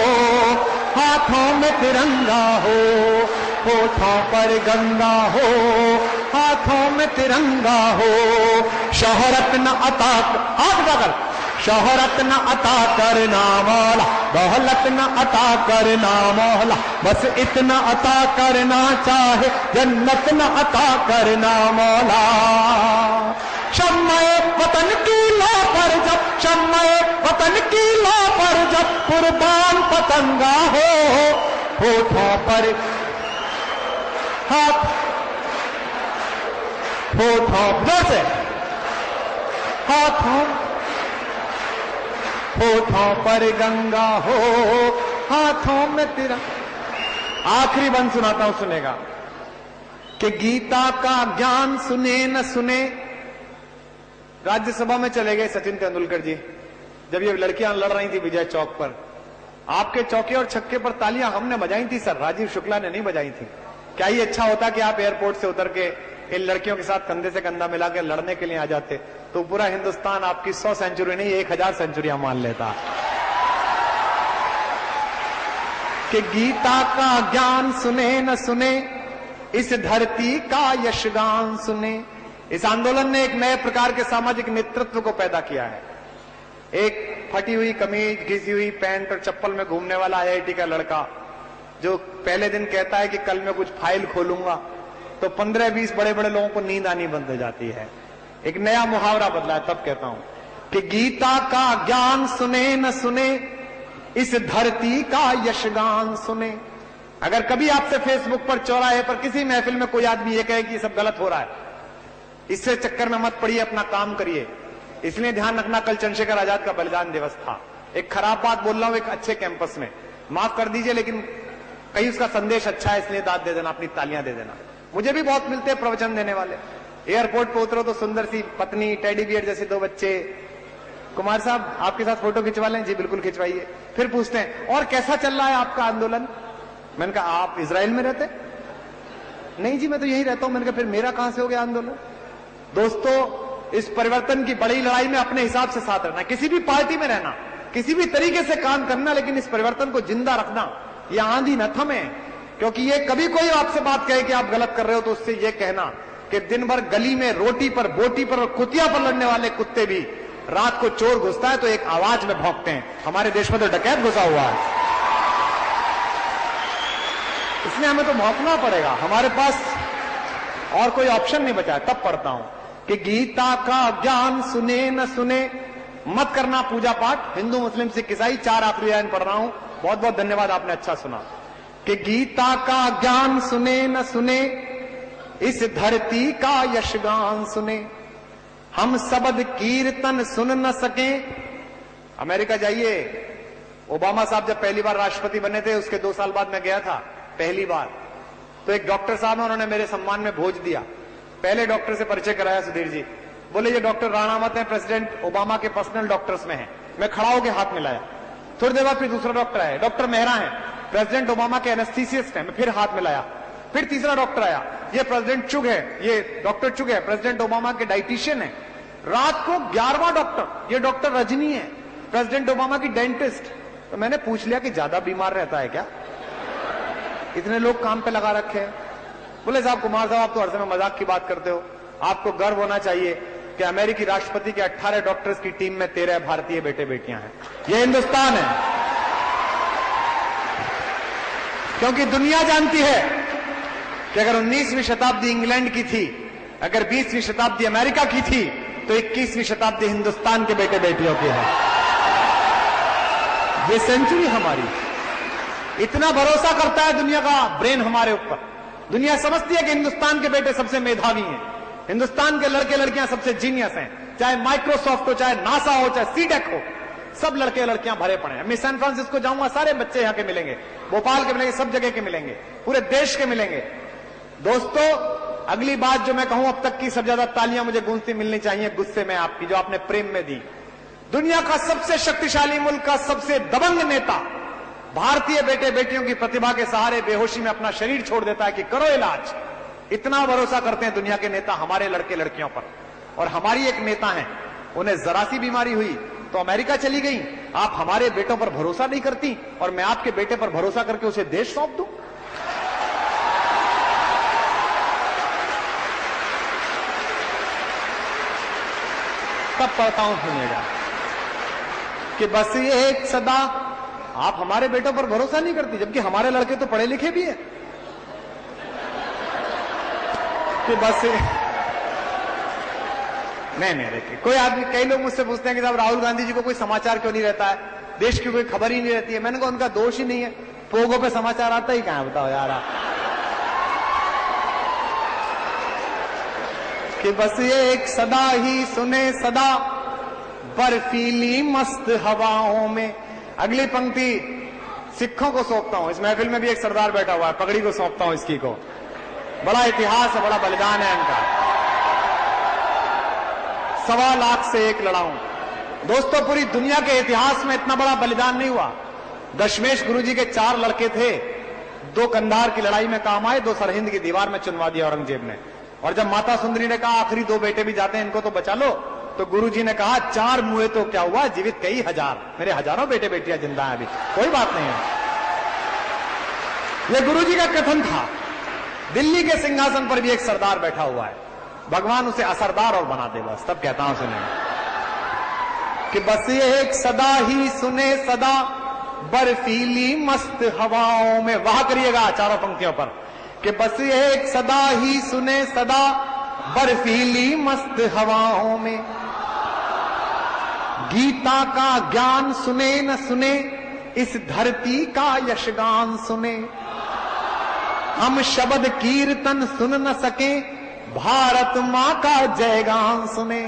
हाथों में तिरंगा हो, होठों पर गंगा हो हाथों में तिरंगा हो। शोहरत न अता कर, शोहरत न अता करना मौला, दौलत न अता करना मौला, बस इतना अता करना चाहे, जन्नत न अता करना मौला। शम्मे वतन की लो पर जब, शम्मे वतन की लो पर जब कुर्बान पतंगा हो, होठों पर हाथ, होठों से हाथों, होठों पर गंगा हो हाथों में तिरंगा। आखिरी बंद सुनाता हूं, सुनेगा कि गीता का ज्ञान सुने न सुने। राज्यसभा में चले गए सचिन तेंदुलकर जी, जब ये लड़कियां लड़ रही थी विजय चौक पर। आपके चौके और छक्के पर तालियां हमने बजाई थी सर, राजीव शुक्ला ने नहीं बजाई थी। क्या ये अच्छा होता कि आप एयरपोर्ट से उतर के इन लड़कियों के साथ कंधे से कंधा मिला के लड़ने के लिए आ जाते, तो पूरा हिंदुस्तान आपकी 100 सेंचुरी नहीं 1000 सेंचुरियां मान लेता। कि गीता का ज्ञान सुने न सुने, इस धरती का यशगान सुने। इस आंदोलन ने एक नए प्रकार के सामाजिक नेतृत्व को पैदा किया है। एक फटी हुई कमीज, घिसी हुई पैंट और चप्पल में घूमने वाला आईआईटी का लड़का जो पहले दिन कहता है कि कल मैं कुछ फाइल खोलूंगा, तो 15-20 बड़े बड़े लोगों को नींद आनी बंद हो जाती है। एक नया मुहावरा बदला है। तब कहता हूं कि गीता का ज्ञान सुने न सुने, इस धरती का यशगान सुने। अगर कभी आपसे फेसबुक पर, चौराहे पर, किसी महफिल में कोई आदमी ये कहे कि ये सब गलत हो रहा है, इससे चक्कर में मत पड़िए, अपना काम करिए। इसलिए ध्यान रखना, कल चंद्रशेखर आजाद का बलिदान दिवस था। एक खराब बात बोल रहा हूं एक अच्छे कैंपस में, माफ कर दीजिए, लेकिन कहीं उसका संदेश अच्छा है इसलिए दाद दे देना, अपनी तालियां दे देना। मुझे भी बहुत मिलते हैं प्रवचन देने वाले। एयरपोर्ट पे उतरो तो सुंदर सी पत्नी, टेडी बियर जैसे 2 बच्चे, कुमार साहब आपके साथ फोटो खिंचवा लें? जी बिल्कुल खिंचवाइए। फिर पूछते हैं और कैसा चल रहा है आपका आंदोलन? मैंने कहा आप इजराइल में रहते? नहीं जी मैं तो यही रहता हूं। मैंने कहा फिर मेरा कहां से हो गया आंदोलन? दोस्तों, इस परिवर्तन की बड़ी लड़ाई में अपने हिसाब से साथ रहना, किसी भी पार्टी में रहना, किसी भी तरीके से काम करना, लेकिन इस परिवर्तन को जिंदा रखना। ये आंधी न थमे, क्योंकि ये कभी कोई आपसे बात कहे कि आप गलत कर रहे हो तो उससे ये कहना कि दिन भर गली में रोटी पर, बोटी पर और कुतिया पर लड़ने वाले कुत्ते भी रात को चोर घुसता है तो एक आवाज में भौंकते हैं, हमारे देश में तो डकैत घुसा हुआ है, इसलिए हमें तो भौंकना पड़ेगा, हमारे पास और कोई ऑप्शन नहीं बचा है। तब पढ़ता हूं कि गीता का ज्ञान सुने न सुने, मत करना पूजा पाठ, हिंदू मुस्लिम सिख ईसाई, 4 आखिरी लाइन पढ़ रहा हूं। बहुत बहुत धन्यवाद, आपने अच्छा सुना। कि गीता का ज्ञान सुने न सुने, इस धरती का यशगान सुने, हम शब्द कीर्तन सुन न सके। अमेरिका जाइए, ओबामा साहब जब पहली बार राष्ट्रपति बने थे, उसके 2 साल बाद मैं गया था पहली बार, तो एक डॉक्टर साहब है, उन्होंने मेरे सम्मान में भोज दिया। पहले डॉक्टर से परिचय कराया सुधीर जी, बोले ये डॉक्टर राणावत है, प्रेसिडेंट ओबामा के पर्सनल डॉक्टर्स में हैं। मैं खड़ा होकर हाथ मिलाया। थोड़ी देर बाद फिर दूसरा डॉक्टर आया, डॉक्टर मेहरा है, प्रेसिडेंट ओबामा के एनेस्थीसिस्ट हैं। मैं फिर हाथ मिलाया। फिर तीसरा डॉक्टर आया, ये प्रेसिडेंट चुग है, ये डॉक्टर चुग है, प्रेसिडेंट ओबामा के डाइटिशियन है। रात को 11वां डॉक्टर, ये डॉक्टर रजनी है, प्रेसिडेंट ओबामा की डेंटिस्ट। तो मैंने पूछ लिया कि ज्यादा बीमार रहता है क्या, इतने लोग काम पे लगा रखे हैं। बोले साहब कुमार साहब, आप तो हर समय मजाक की बात करते हो, आपको गर्व होना चाहिए कि अमेरिकी राष्ट्रपति के 18 डॉक्टर्स की टीम में 13 भारतीय बेटे बेटियां हैं। ये हिंदुस्तान है, क्योंकि दुनिया जानती है कि अगर 19वीं शताब्दी इंग्लैंड की थी, अगर 20वीं शताब्दी अमेरिका की थी, तो 21वीं शताब्दी हिंदुस्तान के बेटे बेटियों की है। ये सेंचुरी हमारी, इतना भरोसा करता है दुनिया का ब्रेन हमारे ऊपर। दुनिया समझती है कि हिंदुस्तान के बेटे सबसे मेधावी हैं, हिंदुस्तान के लड़के लड़कियां सबसे जीनियस हैं। चाहे माइक्रोसॉफ्ट हो, चाहे नासा हो, चाहे सीडेक हो, सब लड़के लड़कियां भरे पड़े हैं। मैं सैन फ्रांसिस्को जाऊंगा, सारे बच्चे यहां के मिलेंगे, भोपाल के मिलेंगे, सब जगह के मिलेंगे, पूरे देश के मिलेंगे। दोस्तों, अगली बात जो मैं कहूं, अब तक की सब ज्यादा तालियां मुझे गूंजती मिलनी चाहिए गुस्से में आपकी, जो आपने प्रेम में दी। दुनिया का सबसे शक्तिशाली मुल्क का सबसे दबंग नेता भारतीय बेटे बेटियों की प्रतिभा के सहारे बेहोशी में अपना शरीर छोड़ देता है कि करो इलाज। इतना भरोसा करते हैं दुनिया के नेता हमारे लड़के लड़कियों पर। और हमारी एक नेता है, उन्हें जरा सी बीमारी हुई तो अमेरिका चली गई। आप हमारे बेटों पर भरोसा नहीं करती, और मैं आपके बेटे पर भरोसा करके उसे देश सौंप दूं? तब पढ़ता हूं, सुनिएगा कि बस ये एक सदा, आप हमारे बेटों पर भरोसा नहीं करती, जबकि हमारे लड़के तो पढ़े लिखे भी हैं। कि बस नहीं देखिए, कोई आदमी, कई लोग मुझसे पूछते हैं कि साहब राहुल गांधी जी को कोई समाचार क्यों नहीं रहता है, देश की कोई खबर ही नहीं रहती है। मैंने कहा उनका दोष ही नहीं है, पोगो पे समाचार आता ही कहां, बताओ यार। कि बस ये एक सदा ही सुने सदा, बर्फीली मस्त हवाओं में। अगली पंक्ति सिखों को सौंपता हूं। इस महफिल में भी एक सरदार बैठा हुआ है, पगड़ी को सौंपता हूं इसकी को। बड़ा इतिहास है, बड़ा बलिदान है इनका। 1.25 लाख से एक लड़ा हूं। दोस्तों, पूरी दुनिया के इतिहास में इतना बड़ा बलिदान नहीं हुआ। दशमेश गुरुजी के 4 लड़के थे, 2 कंधार की लड़ाई में काम आए, 2 सरहिंद की दीवार में चुनवा दिया औरंगजेब ने। और जब माता सुंदरी ने कहा आखिरी 2 बेटे भी जाते हैं, इनको तो बचा लो, तो गुरुजी ने कहा 4 मुए तो क्या हुआ, जीवित कई हजार, मेरे हजारों बेटे बेटियां जिंदा हैं अभी, कोई बात नहीं है। यह गुरुजी का कथन था। दिल्ली के सिंहासन पर भी एक सरदार बैठा हुआ है, भगवान उसे असरदार और बना दे, बस तब कहता हूं सुने कि बस ये एक सदा ही सुने सदा, बर्फीली मस्त हवाओं में। वहां करिएगा चारों पंक्तियों पर कि बस ये एक सदा ही सुने सदा, बर्फीली मस्त हवाओं में। गीता का ज्ञान सुने न सुने, इस धरती का यशगान सुने, हम शब्द कीर्तन सुन न सके, भारत मां का जयगान सुने।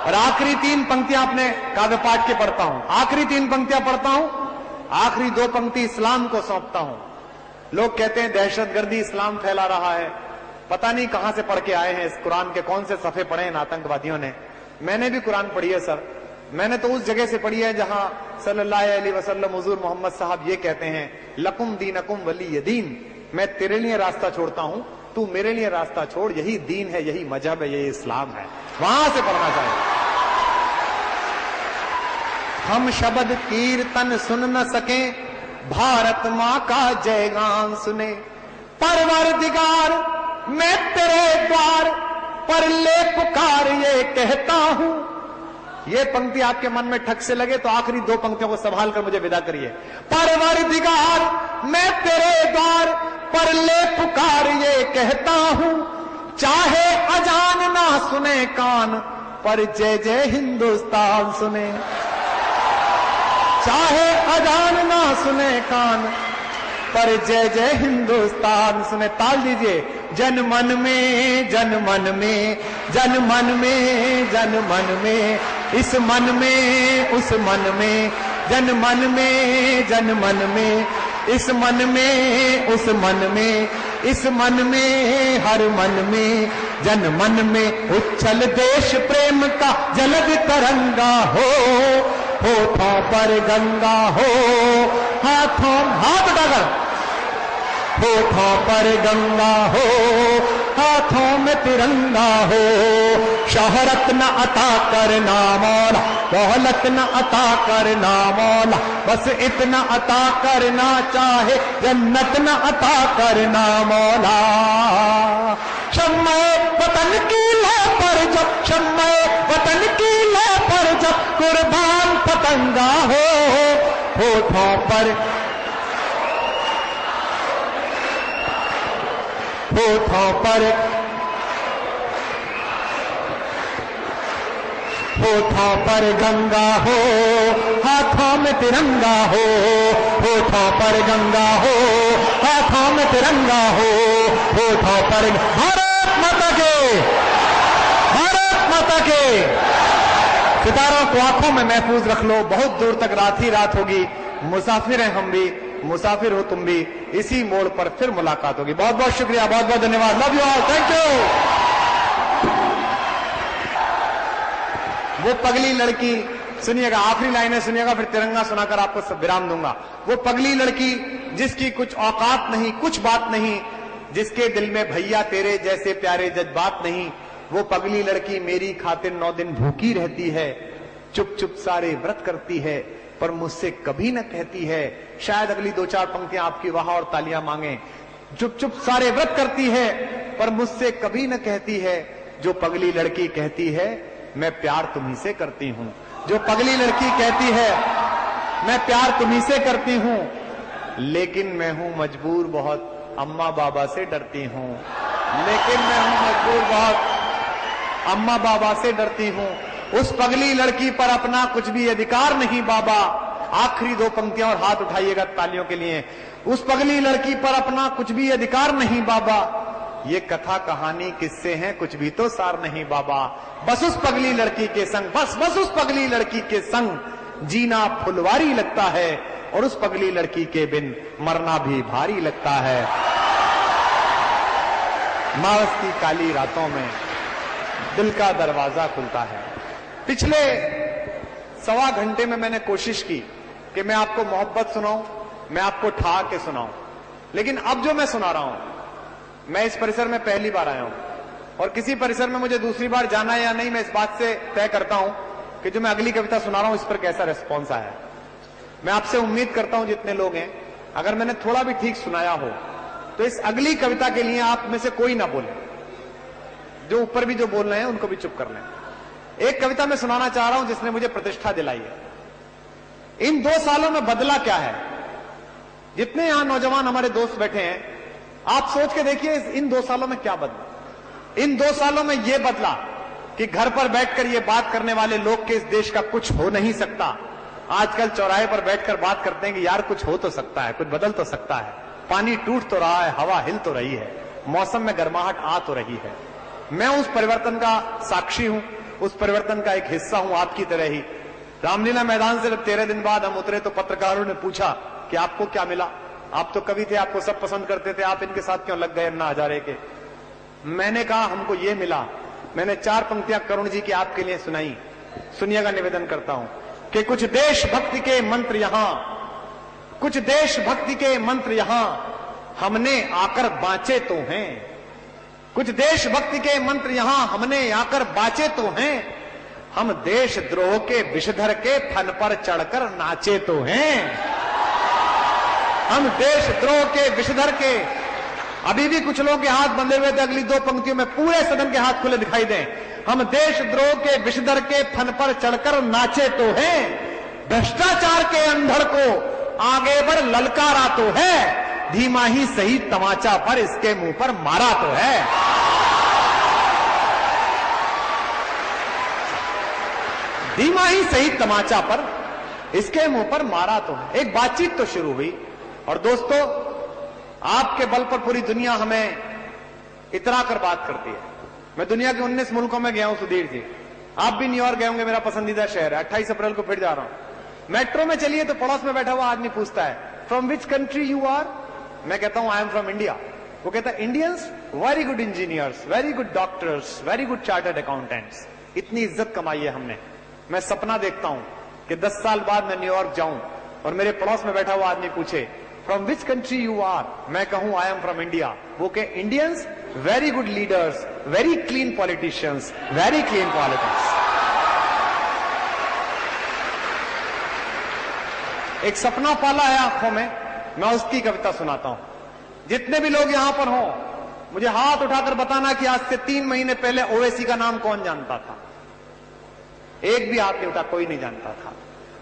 और आखिरी 3 पंक्तियां अपने काव्य पाठ के पढ़ता हूं, आखिरी 3 पंक्तियां पढ़ता हूं, आखिरी 2 पंक्ति इस्लाम को सौंपता हूं। लोग कहते हैं दहशतगर्दी इस्लाम फैला रहा है, पता नहीं कहां से पढ़ के आए हैं, इस कुरान के कौन से सफे पढ़े हैं आतंकवादियों ने। मैंने भी कुरान पढ़ी है सर, मैंने तो उस जगह से पढ़ी है जहां सल्लल्लाहु अलैहि वसल्लम हुजूर मोहम्मद साहब ये कहते हैं, लकुम दीनकुम वली दीन, मैं तेरे लिए रास्ता छोड़ता हूं, तू मेरे लिए रास्ता छोड़, यही दीन है, यही मजहब है, यही इस्लाम है। वहां से पढ़ना चाहिए। हम शब्द कीर्तन सुन न सके, भारत मां का जयगान सुने। परवरदिगार मैं तेरे द्वार पर ले पुकार ये कहता हूं। ये पंक्ति आपके मन में ठग से लगे तो आखिरी दो पंक्तियों को संभाल कर मुझे विदा करिए। परवरदिगार मैं तेरे द्वार पर ले पुकार ये कहता हूं, चाहे अजान ना सुने कान पर जय जय हिंदुस्तान सुने। चाहे अजान ना सुने कान पर जय जय हिंदुस्तान सुने। ताल दीजिए। जन मन में जन मन में जन मन में जन मन में, इस मन में उस मन में, जन मन में जन मन में, इस मन में उस मन में, इस मन में हर मन में, जन मन में उच्छल देश प्रेम का जलद तरंगा हो। होठों पर गंगा हो, हाथों हाथ उठाकर, होठों पर गंगा हो, हाथों में तिरंगा हो। शोहरत न अता करना मौला, दौलत न अता करना मौला, बस इतना अता करना, चाहे जन्नत न अता करना मौला। शम्मे वतन की लो पर जब, शम्मे वतन की लो पर जब कुर्बान पतंगा हो। होठों पर होठों पर होठों पर गंगा हो, हाथों में तिरंगा हो। होठों पर गंगा हो, हाथों में तिरंगा हो। होठों पर भारत माता के, भारत माता के। सितारों को आंखों में महफूज रख लो, बहुत दूर तक रात ही रात होगी। मुसाफिर हैं हम भी, मुसाफिर हो तुम भी, इसी मोड़ पर फिर मुलाकात होगी। बहुत बहुत शुक्रिया, बहुत बहुत धन्यवाद। Love you all, thank you. वो पगली लड़की, सुनिएगा आखिरी लाइनें सुनिएगा, फिर तिरंगा सुनाकर आपको विराम दूंगा। वो पगली लड़की जिसकी कुछ औकात नहीं, कुछ बात नहीं, जिसके दिल में भैया तेरे जैसे प्यारे जज्बात नहीं, वो पगली लड़की मेरी खातिर 9 दिन भूखी रहती है, चुप चुप सारे व्रत करती है, पर मुझसे कभी न कहती है। शायद अगली 2-4 पंक्तियां आपकी वहां और तालियां मांगे। चुप चुप सारे व्रत करती है, पर मुझसे कभी न कहती है। जो पगली लड़की कहती है मैं प्यार तुम्ही से करती हूं, जो पगली लड़की कहती है मैं प्यार तुम्ही से करती हूं, लेकिन मैं हूं मजबूर बहुत, अम्मा बाबा से डरती हूं। लेकिन मैं हूं मजबूर बहुत, अम्मा बाबा से डरती हूं। उस पगली लड़की पर अपना कुछ भी अधिकार नहीं बाबा। आखिरी 2 पंक्तियां और हाथ उठाइएगा तालियों के लिए। उस पगली लड़की पर अपना कुछ भी अधिकार नहीं बाबा। ये कथा कहानी किससे हैं, कुछ भी तो सार नहीं बाबा। बस उस पगली लड़की के संग, बस उस पगली लड़की के संग जीना फुलवारी लगता है, और उस पगली लड़की के बिन मरना भी भारी लगता है। मार्च की काली रातों में दिल का दरवाजा खुलता है। पिछले 1.25 घंटे में मैंने कोशिश की कि मैं आपको मोहब्बत सुनाऊं, मैं आपको ठा के सुनाऊं, लेकिन अब जो मैं सुना रहा हूं, मैं इस परिसर में पहली बार आया हूं, और किसी परिसर में मुझे दूसरी बार जाना है या नहीं, मैं इस बात से तय करता हूं कि जो मैं अगली कविता सुना रहा हूं इस पर कैसा रिस्पॉन्स आया। मैं आपसे उम्मीद करता हूं जितने लोग हैं, अगर मैंने थोड़ा भी ठीक सुनाया हो तो इस अगली कविता के लिए आप में से कोई ना बोले, जो ऊपर भी जो बोल रहे हैं उनको भी चुप कर लें। एक कविता मैं सुनाना चाह रहा हूं जिसने मुझे प्रतिष्ठा दिलाई है। इन 2 सालों में बदला क्या है? जितने यहां नौजवान हमारे दोस्त बैठे हैं, आप सोच के देखिए इन 2 सालों में क्या बदला। इन 2 सालों में यह बदला कि घर पर बैठकर ये बात करने वाले लोग के इस देश का कुछ हो नहीं सकता, आजकल चौराहे पर बैठकर बात करते हैं कि यार कुछ हो तो सकता है, कुछ बदल तो सकता है, पानी टूट तो रहा है, हवा हिल तो रही है, मौसम में गर्माहट आ तो रही है। मैं उस परिवर्तन का साक्षी हूं, उस परिवर्तन का एक हिस्सा हूं आपकी तरह ही। रामलीला मैदान से जब 13 दिन बाद हम उतरे तो पत्रकारों ने पूछा कि आपको क्या मिला, आप तो कवि थे, आपको सब पसंद करते थे, आप इनके साथ क्यों लग गए अन्ना हजारे के? मैंने कहा हमको ये मिला। मैंने 4 पंक्तियां करुण जी की आपके लिए सुनाई, सुनिएगा, निवेदन करता हूं कि कुछ देशभक्ति के मंत्र यहां, कुछ देशभक्ति के मंत्र यहां हमने आकर बांचे तो हैं, कुछ देशभक्ति के मंत्र यहां हमने आकर बांचे तो हैं, हम देशद्रोह के विषधर के फन पर चढ़कर नाचे तो हैं, हम देशद्रोह के विषधर के अभी भी कुछ लोगों के हाथ बंधे हुए थे, अगली 2 पंक्तियों में पूरे सदन के हाथ खुले दिखाई दें। हम देशद्रोह के विषधर के फन पर चढ़कर नाचे तो हैं, भ्रष्टाचार के अंधड़ को आगे बढ़ ललकारा तो है, धीमा ही सही तमाचा पर इसके मुंह पर मारा तो है। धीमा ही सही तमाचा पर इसके मुंह पर मारा तो है। एक बातचीत तो शुरू हुई, और दोस्तों आपके बल पर पूरी दुनिया हमें इतरा कर बात करती है। मैं दुनिया के 19 मुल्कों में गया हूं सुधीर जी, आप भी न्यूयॉर्क गए होंगे, मेरा पसंदीदा शहर है। 28 अप्रैल को फिर जा रहा हूं। मेट्रो में चलिए तो पड़ोस में बैठा हुआ आदमी पूछता है, from which country you are? मैं कहता हूं आई एम फ्रॉम इंडिया। वो कहता है Indians, very good engineers, very good doctors, very good chartered accountants. इतनी इज्जत कमाई है हमने। मैं सपना देखता हूं कि 10 साल बाद मैं न्यूयॉर्क जाऊं और मेरे पड़ोस में बैठा हुआ आदमी पूछे, from which country you are? मैं कहूं आई एम फ्रॉम इंडिया। वो कहे Indians, very good leaders, very clean politicians, very clean politics. एक सपना पाला है आंखों में, मैं उसकी कविता सुनाता हूं। जितने भी लोग यहां पर हों, मुझे हाथ उठाकर बताना कि आज से 3 महीने पहले ओवैसी का नाम कौन जानता था? एक भी हाथ नहीं उठा, कोई नहीं जानता था।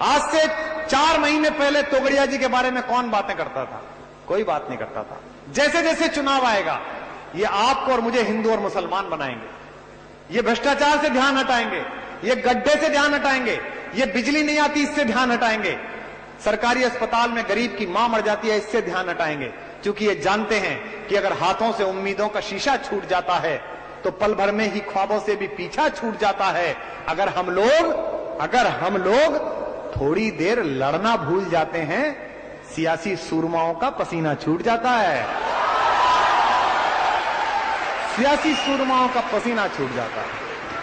आज से 4 महीने पहले तोगड़िया जी के बारे में कौन बातें करता था? कोई बात नहीं करता था। जैसे जैसे चुनाव आएगा, ये आपको और मुझे हिंदू और मुसलमान बनाएंगे, ये भ्रष्टाचार से ध्यान हटाएंगे, ये गड्ढे से ध्यान हटाएंगे, ये बिजली नहीं आती इससे ध्यान हटाएंगे, सरकारी अस्पताल में गरीब की मां मर जाती है इससे ध्यान हटाएंगे। क्योंकि ये जानते हैं कि अगर हाथों से उम्मीदों का शीशा छूट जाता है तो पल भर में ही ख्वाबों से भी पीछा छूट जाता है। अगर हम लोग थोड़ी देर लड़ना भूल जाते हैं, सियासी सूरमाओं का पसीना छूट जाता है। सियासी सूरमाओं का पसीना छूट जाता है।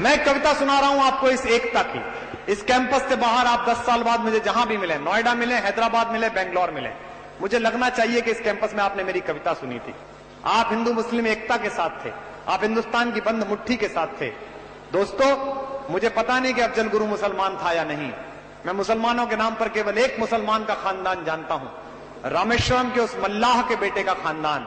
मैं एक कविता सुना रहा हूं आपको इस एकता की। इस कैंपस से बाहर आप 10 साल बाद मुझे जहां भी मिले, नोएडा मिले, हैदराबाद मिले, बेंगलोर मिले, मुझे लगना चाहिए कि इस कैंपस में आपने मेरी कविता सुनी थी। आप हिंदू मुस्लिम एकता के साथ थे, आप हिंदुस्तान की बंद मुट्ठी के साथ थे। दोस्तों, मुझे पता नहीं कि अफजल गुरु मुसलमान था या नहीं। मैं मुसलमानों के नाम पर केवल एक मुसलमान का खानदान जानता हूं, रामेश्वरम के उस मल्लाह के बेटे का खानदान,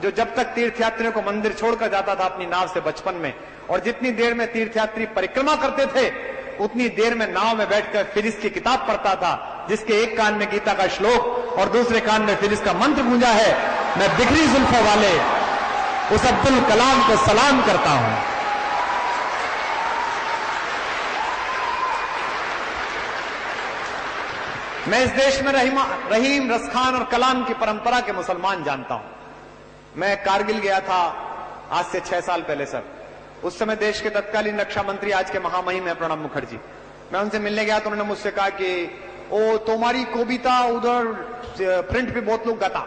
जो जब तक तीर्थयात्रियों को मंदिर छोड़कर जाता था अपनी नाव से बचपन में, और जितनी देर में तीर्थयात्री परिक्रमा करते थे उतनी देर में नाव में बैठकर फिरिस की किताब पढ़ता था, जिसके एक कान में गीता का श्लोक और दूसरे कान में फिरिस का मंत्र गूंजा है। मैं बिखरी जुल्फों वाले उस अब्दुल कलाम को सलाम करता हूं। मैं इस देश में रहीम, रसखान और कलाम की परंपरा के मुसलमान जानता हूं। मैं कारगिल गया था आज से 6 साल पहले सर। उस समय देश के तत्कालीन रक्षा मंत्री, आज के महामहिम है प्रणब मुखर्जी। मैं उनसे मिलने गया तो उन्होंने मुझसे कहा कि ओ तुम्हारी कविता उधर प्रिंट पे बहुत लोग गाता,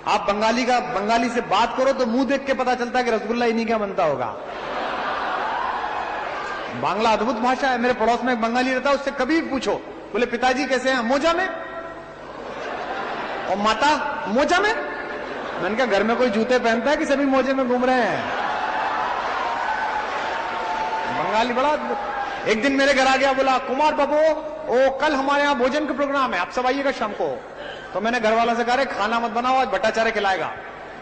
आप बंगाली से बात करो तो मुंह देख के पता चलता है कि रसगुल्ला इन्हीं का बनता होगा। बांग्ला अद्भुत भाषा है। मेरे पड़ोस में एक बंगाली रहता है, उससे कभी भी पूछो, बोले पिताजी कैसे हैं? मोजा में। और माता? मोजा में। मैंने कहा घर में कोई जूते पहनता है कि सभी मोजे में घूम रहे हैं? बंगाली बड़ा अद्भुत। एक दिन मेरे घर आ गया, बोला कुमार बाबू ओ कल हमारे यहाँ भोजन का प्रोग्राम है, आप सब आइएगा शाम को। तो मैंने घर वालों से कहा खाना मत बनाओ, आज भट्टाचार्य खिलाएगा।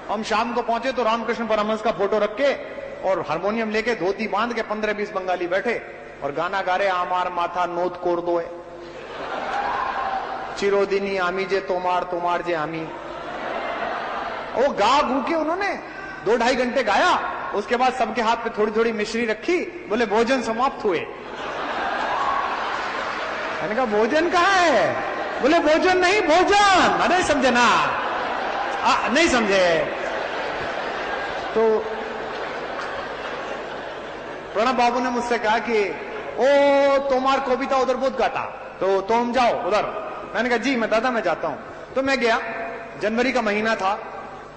हम शाम को पहुंचे तो रामकृष्ण परमहंस का फोटो रख के और हारमोनियम लेके धोती बांध के 15-20 बंगाली बैठे और गाना गा रहे, आमार माथा नोत कोर दो है, चिरोदिनी आमी जे तोमार तोमार जे आमी। वो गा गू के उन्होंने 2-2.5 घंटे गाया। उसके बाद सबके हाथ पे थोड़ी थोड़ी मिश्री रखी, बोले भोजन समाप्त हुए। मैंने कहा भोजन कहाँ है? बोले भोजन नहीं, भोजन। अरे समझे ना, नहीं समझे। तो प्रणब बाबू ने मुझसे कहा कि ओ तोमार कविता उधर बहुत गाता, तो तुम जाओ उधर। मैंने कहा जी मैं दादा मैं जाता हूं। तो मैं गया, जनवरी का महीना था।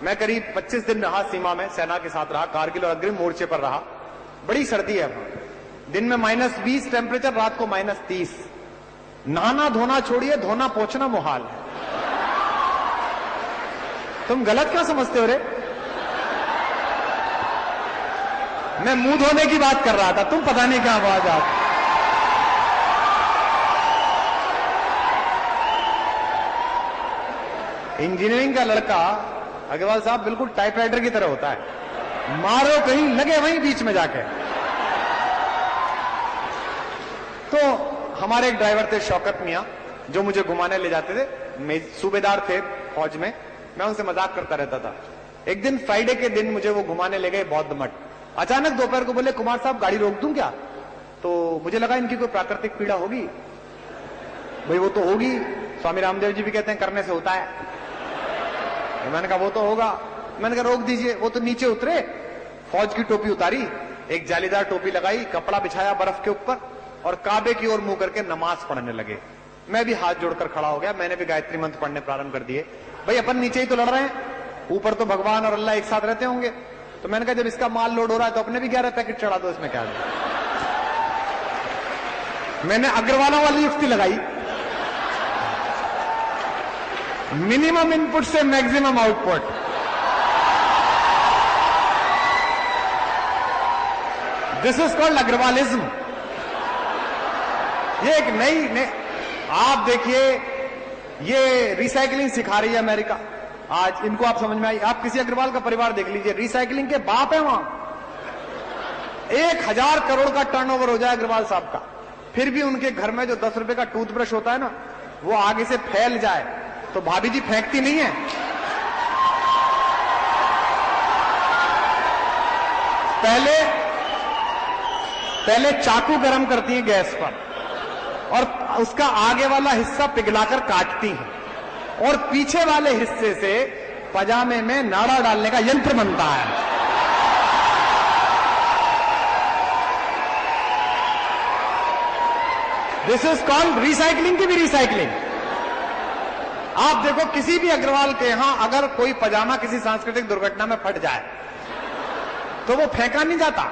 मैं करीब 25 दिन रहा सीमा में, सेना के साथ रहा, कारगिल और अग्रिम मोर्चे पर रहा। बड़ी सर्दी है वहां, दिन में -20 टेम्परेचर, रात को -30। नहाना धोना छोड़िए, धोना पोंछना मुहाल है। तुम गलत क्या समझते हो रे? मैं मुंह धोने की बात कर रहा था, तुम पता नहीं क्या आवाज आप। इंजीनियरिंग का लड़का अग्रवाल साहब बिल्कुल टाइपराइटर की तरह होता है, मारो कहीं लगे वहीं बीच में जाके। तो हमारे एक ड्राइवर थे शौकत मियां, जो मुझे घुमाने ले जाते थे, सूबेदार थे फौज में, मैं उनसे मजाक करता रहता था। एक दिन फ्राइडे के दिन मुझे वो घुमाने ले गए बौद्ध मठ। अचानक दोपहर को बोले, कुमार साहब गाड़ी रोक दूं क्या? तो मुझे लगा इनकी कोई प्राकृतिक पीड़ा होगी। भाई वो तो होगी, स्वामी रामदेव जी भी कहते हैं करने से होता है। मैंने कहा वो तो होगा। मैंने कहा रोक दीजिए। वो तो नीचे उतरे, फौज की टोपी उतारी, एक जालीदार टोपी लगाई, कपड़ा बिछाया बर्फ के ऊपर और काबे की ओर मुंह करके नमाज पढ़ने लगे। मैं भी हाथ जोड़कर खड़ा हो गया, मैंने भी गायत्री मंत्र पढ़ने प्रारंभ कर दिए। भाई अपन नीचे ही तो लड़ रहे हैं, ऊपर तो भगवान और अल्लाह एक साथ रहते होंगे। तो मैंने कहा जब इसका माल लोड हो रहा है तो अपने भी 11 पैकेट चढ़ा दो, इसमें क्या है। मैंने अग्रवालों वाली युक्ति लगाई, मिनिमम इनपुट से maximum output. This is called Agarwalism. ये एक नई आप देखिए, ये रिसाइकलिंग सिखा रही है अमेरिका। आज इनको आप समझ में आई, आप किसी अग्रवाल का परिवार देख लीजिए, रिसाइकलिंग के बाप है वहां। 1000 करोड़ का टर्नओवर हो जाए अग्रवाल साहब का, फिर भी उनके घर में जो 10 रुपए का टूथब्रश होता है ना, वो आगे से फैल जाए तो भाभी जी फेंकती नहीं है। पहले चाकू गरम करती है गैस पर और उसका आगे वाला हिस्सा पिघलाकर काटती हैं, और पीछे वाले हिस्से से पजामे में नाड़ा डालने का यंत्र बनता है। दिस इज कॉल्ड रिसाइकलिंग की भी रिसाइकलिंग। आप देखो किसी भी अग्रवाल के यहां अगर कोई पजामा किसी सांस्कृतिक दुर्घटना में फट जाए तो वो फेंका नहीं जाता,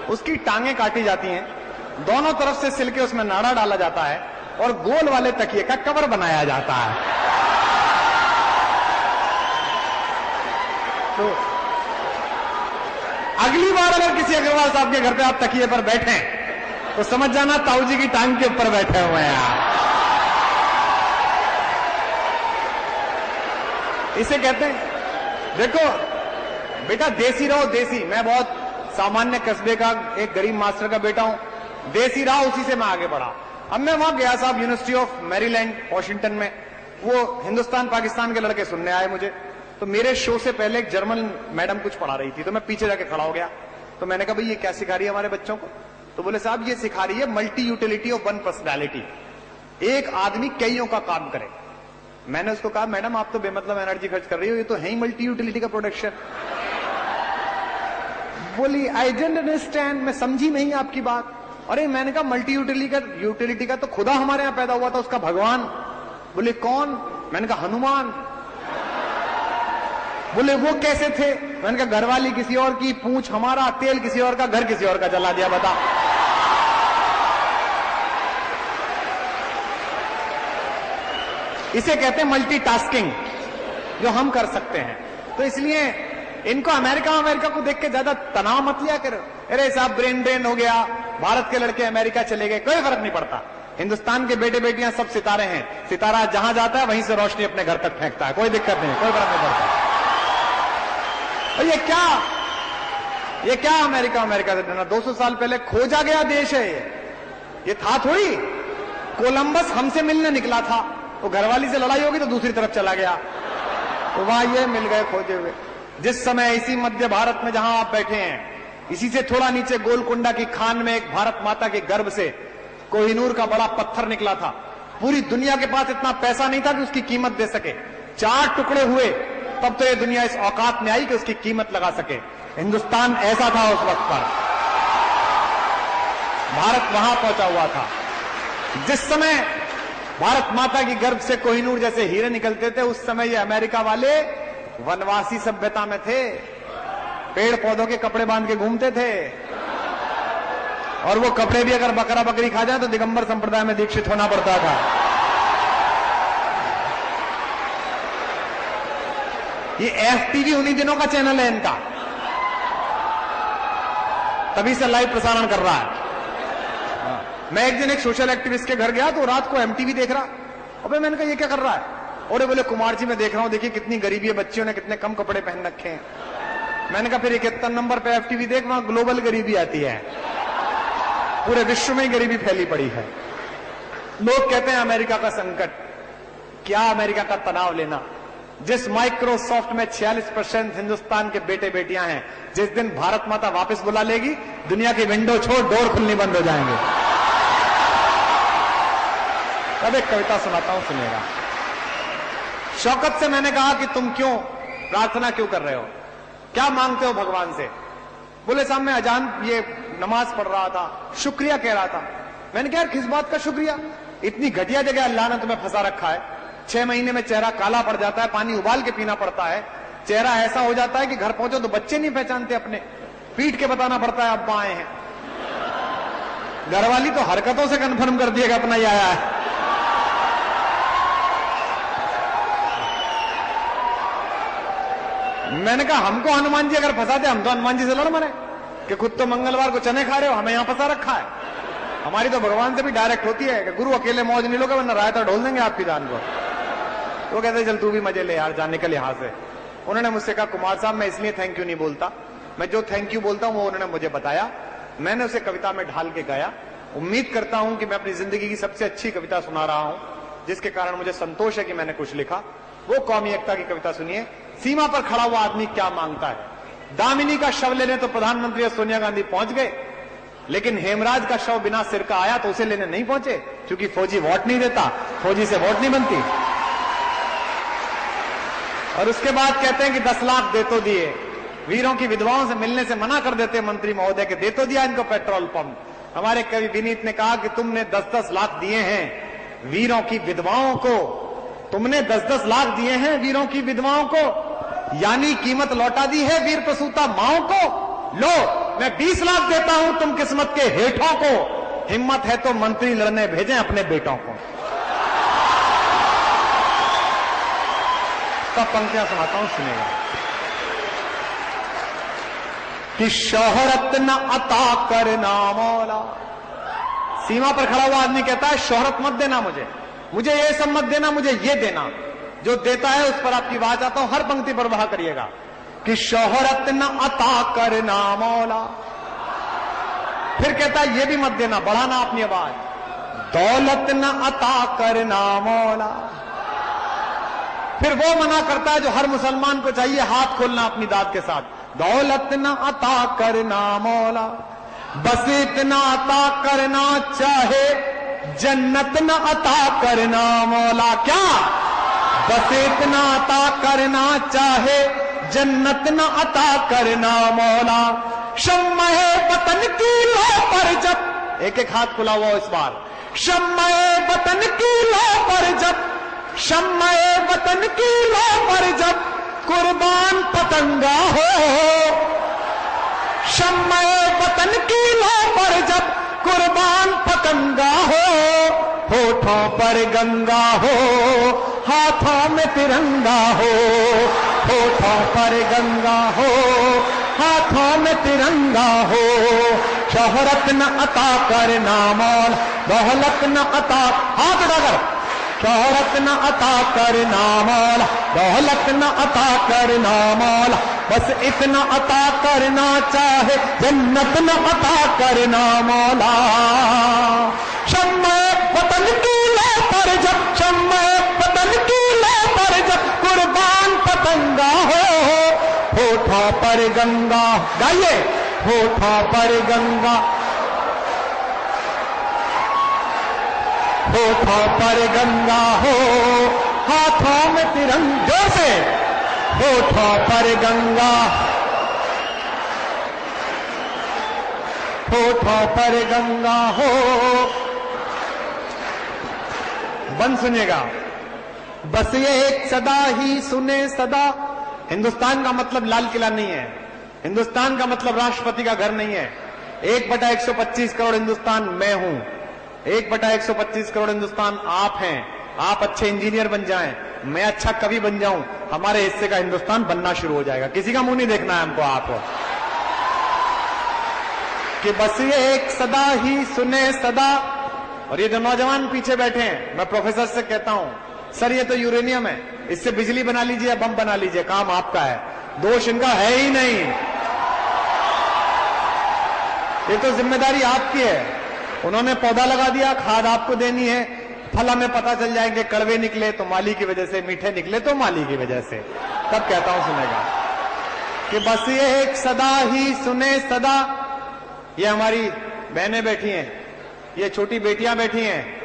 उसकी टांगें काटी जाती हैं, दोनों तरफ से सिल के उसमें नाड़ा डाला जाता है और गोल वाले तकिए का कवर बनाया जाता है। तो अगली बार अगर किसी अग्रवाल साहब के घर पे आप तकिए पर बैठे तो समझ जाना ताऊ जी की टांग के ऊपर बैठे हुए हैं आप। इसे कहते हैं, देखो बेटा देसी रहो देसी। मैं बहुत सामान्य कस्बे का एक गरीब मास्टर का बेटा हूं, देसी रहा, उसी से मैं आगे बढ़ा। अब मैं वहां गया साहब यूनिवर्सिटी ऑफ मैरीलैंड वॉशिंगटन में, वो हिंदुस्तान पाकिस्तान के लड़के सुनने आए मुझे। तो मेरे शो से पहले एक जर्मन मैडम कुछ पढ़ा रही थी, तो मैं पीछे जाके खड़ा हो गया। तो मैंने कहा भाई ये क्या सिखा रही है हमारे बच्चों को? तो बोले साहब ये सिखा रही है multi utility of one personality, एक आदमी कईयों का काम करे। मैंने उसको कहा मैडम आप तो बेमतलब एनर्जी खर्च कर रही हो, ये तो है ही मल्टी यूटिलिटी का प्रोडक्शन। बोली आई डिडंट अंडरस्टैंड, मैं समझी नहीं आपकी बात। अरे मैंने कहा मल्टी यूटिलिटी का तो खुदा हमारे यहां पैदा हुआ था, उसका भगवान। बोले कौन? मैंने कहा हनुमान। बोले वो कैसे थे? मैंने कहा घरवाली किसी और की, पूंछ हमारा, तेल किसी और का, घर किसी और का जला दिया, बता। इसे कहते हैं मल्टीटास्किंग, जो हम कर सकते हैं। तो इसलिए इनको अमेरिका को देख के ज्यादा तनाव मत लिया करो। अरे साहब ब्रेन ड्रेन हो गया, भारत के लड़के अमेरिका चले गए, कोई फर्क नहीं पड़ता। हिंदुस्तान के बेटे बेटियां सब सितारे हैं, सितारा जहां जाता है वहीं से रोशनी अपने घर तक फेंकता है, कोई दिक्कत नहीं, कोई फर्क नहीं पड़ता। और ये क्या अमेरिका से डरना? 200 साल पहले खोजा गया देश है ये था थोड़ी। कोलंबस हमसे मिलने निकला था, वो घरवाली से लड़ाई होगी तो दूसरी तरफ चला गया, तो वहां ये मिल गए खोजे हुए। जिस समय इसी मध्य भारत में जहां आप बैठे हैं, इसी से थोड़ा नीचे गोलकुंडा की खान में एक भारत माता के गर्भ से कोहिनूर का बड़ा पत्थर निकला था। पूरी दुनिया के पास इतना पैसा नहीं था कि उसकी कीमत दे सके। 4 टुकड़े हुए तब तो ये दुनिया इस औकात में आई कि उसकी कीमत लगा सके। हिंदुस्तान ऐसा था उस वक्त पर, भारत वहां पहुंचा हुआ था। जिस समय भारत माता की गर्भ से कोहिनूर जैसे हीरे निकलते थे, उस समय ये अमेरिका वाले वनवासी सभ्यता में थे, पेड़ पौधों के कपड़े बांध के घूमते थे, और वो कपड़े भी अगर बकरा बकरी खा जाए तो दिगंबर संप्रदाय में दीक्षित होना पड़ता था। ये एफटीवी उन्हीं दिनों का चैनल है इनका, तभी से लाइव प्रसारण कर रहा है। मैं एक दिन एक सोशल एक्टिविस्ट के घर गया तो रात को एमटीवी देख रहा। अबे मैंने कहा ये क्या कर रहा है? और बोले कुमार जी मैं देख रहा हूं, देखिए कितनी गरीबी है, बच्चियों ने कितने कम कपड़े पहन रखे हैं। मैंने कहा फिर 71 नंबर पे FTV देख, वहां ग्लोबल गरीबी आती है, पूरे विश्व में गरीबी फैली पड़ी है। लोग कहते हैं अमेरिका का संकट, क्या अमेरिका का तनाव लेना। जिस माइक्रोसॉफ्ट में 46% हिंदुस्तान के बेटे बेटियां हैं, जिस दिन भारत माता वापस बुला लेगी, दुनिया की विंडो छोड़ डोर खुलनी बंद हो जाएंगे। अब एक कविता सुनाता हूं, सुनिएगा। शौकत से मैंने कहा कि तुम क्यों प्रार्थना क्यों कर रहे हो, क्या मांगते हो भगवान से। बोले साहब मैं अजान ये नमाज पढ़ रहा था, शुक्रिया कह रहा था। मैंने कहा यार किस बात का शुक्रिया, इतनी घटिया जगह अल्लाह ने तुम्हें फंसा रखा है, 6 महीने में चेहरा काला पड़ जाता है, पानी उबाल के पीना पड़ता है, चेहरा ऐसा हो जाता है कि घर पहुंचो तो बच्चे नहीं पहचानते अपने, पीट के बताना पड़ता है अब्बा आए हैं। घरवाली तो हरकतों से कंफर्म कर दिएगा अपना ही आया है। मैंने कहा हमको हनुमान जी अगर फंसाते हम तो हनुमान जी से लड़ मरे कि खुद तो मंगलवार को चने खा रहे हो, हमें यहां फंसा रखा है। हमारी तो भगवान से भी डायरेक्ट होती है कि गुरु अकेले मौज नहीं लोगे वरना रायता ढोल देंगे आपकी जान को। तो कहते चल तू भी मजे ले यार, जाने निकल यहां से। उन्होंने मुझसे कहा कुमार साहब मैं इसलिए थैंक यू नहीं बोलता, मैं जो थैंक यू बोलता हूं वो उन्होंने मुझे बताया, मैंने उसे कविता में ढाल के गाया। उम्मीद करता हूं कि मैं अपनी जिंदगी की सबसे अच्छी कविता सुना रहा हूं, जिसके कारण मुझे संतोष है कि मैंने कुछ लिखा। वो कौमी एकता की कविता सुनिए। सीमा पर खड़ा हुआ आदमी क्या मांगता है। दामिनी का शव लेने तो प्रधानमंत्री सोनिया गांधी पहुंच गए, लेकिन हेमराज का शव बिना सिर का आया तो उसे लेने नहीं पहुंचे, क्योंकि फौजी वोट नहीं देता, फौजी से वोट नहीं बनती। और उसके बाद कहते हैं कि 10 लाख दे तो दिए, वीरों की विधवाओं से मिलने से मना कर देते मंत्री महोदय के, दे तो दिया इनको पेट्रोल पंप। हमारे कवि विनीत ने कहा कि तुमने 10-10 लाख दिए हैं वीरों की विधवाओं को, तुमने 10-10 लाख दिए हैं वीरों की विधवाओं को, यानी कीमत लौटा दी है वीर प्रसूता माओं को। लो मैं 20 लाख देता हूं तुम किस्मत के हेठों को, हिम्मत है तो मंत्री लड़ने भेजें अपने बेटों को। सब पंक्तियां सुनाता हूं, सुनेगा। कि शोहरत न अता करना मौला। सीमा पर खड़ा हुआ आदमी कहता है शोहरत मत देना मुझे, मुझे ये सब मत देना, मुझे ये देना। जो देता है उस पर आपकी बात आता हूं, हर पंक्ति पर वहा करिएगा। कि शोहरत न अता करना मौला। फिर कहता है ये भी मत देना, बढ़ाना अपनी आवाज। दौलत न अता करना मौला। फिर वो मना करता है जो हर मुसलमान को चाहिए, हाथ खोलना अपनी दाद के साथ। दौलत न अता करना मौला, बस इतना अता करना चाहे जन्नत न अता करना मौला। क्या? बस इतना अता करना चाहे जन्नत न अता करना मौला। शम्मे वतन की लो पर जब, एक एक हाथ खुला हुआ इस बार। शम्मे वतन की लो पर जब, शम्मे वतन की लो पर जब कुर्बान पतंगा हो। शम्मे वतन की लो पर जब कुर्बान पतंगा हो। होठों पर गंगा हो, हाथों में तिरंगा हो। होठों पर गंगा हो, हाथों में तिरंगा हो। शोहरत न अता करना मौला, दौलत न अता, हाथ उठाकर। शोहरत न अता करना मौला, दौलत न अता करना मौला। बस इतना अता करना चाहे जन्नत न अता करना मौला। शम्मे वतन की लो पर जब, शम्मे वतन की लो पर जब कुर्बान पतंगा हो। होठों पर गंगा, गाइए। होठों पर गंगा, होठों पर गंगा हो, हाथों में तिरंगा। जोर से। होठों पर गंगा, होठों पर गंगा हो। बंद सुनिएगा। बस ये एक सदा ही सुने सदा। हिंदुस्तान का मतलब लाल किला नहीं है, हिंदुस्तान का मतलब राष्ट्रपति का घर नहीं है। 1/125 करोड़ हिंदुस्तान मैं हूं, 1/125 करोड़ हिंदुस्तान आप हैं। आप अच्छे इंजीनियर बन जाएं, मैं अच्छा कवि बन जाऊं, हमारे हिस्से का हिंदुस्तान बनना शुरू हो जाएगा। किसी का मुंह नहीं देखना है हमको। आपको कि बस ये एक सदा ही सुने सदा। और ये जो नौजवान पीछे बैठे हैं, मैं प्रोफेसर से कहता हूं सर ये तो यूरेनियम है, इससे बिजली बना लीजिए, बम बना लीजिए, काम आपका है, दोष इनका है ही नहीं, ये तो जिम्मेदारी आपकी है। उन्होंने पौधा लगा दिया, खाद आपको देनी है, फल हमें पता चल जाएंगे, कड़वे निकले तो माली की वजह से, मीठे निकले तो माली की वजह से, तब कहता हूं सुनेगा कि बस ये एक सदा ही सुने सदा। ये हमारी बहनें बैठी हैं, ये छोटी बेटियां बैठी हैं।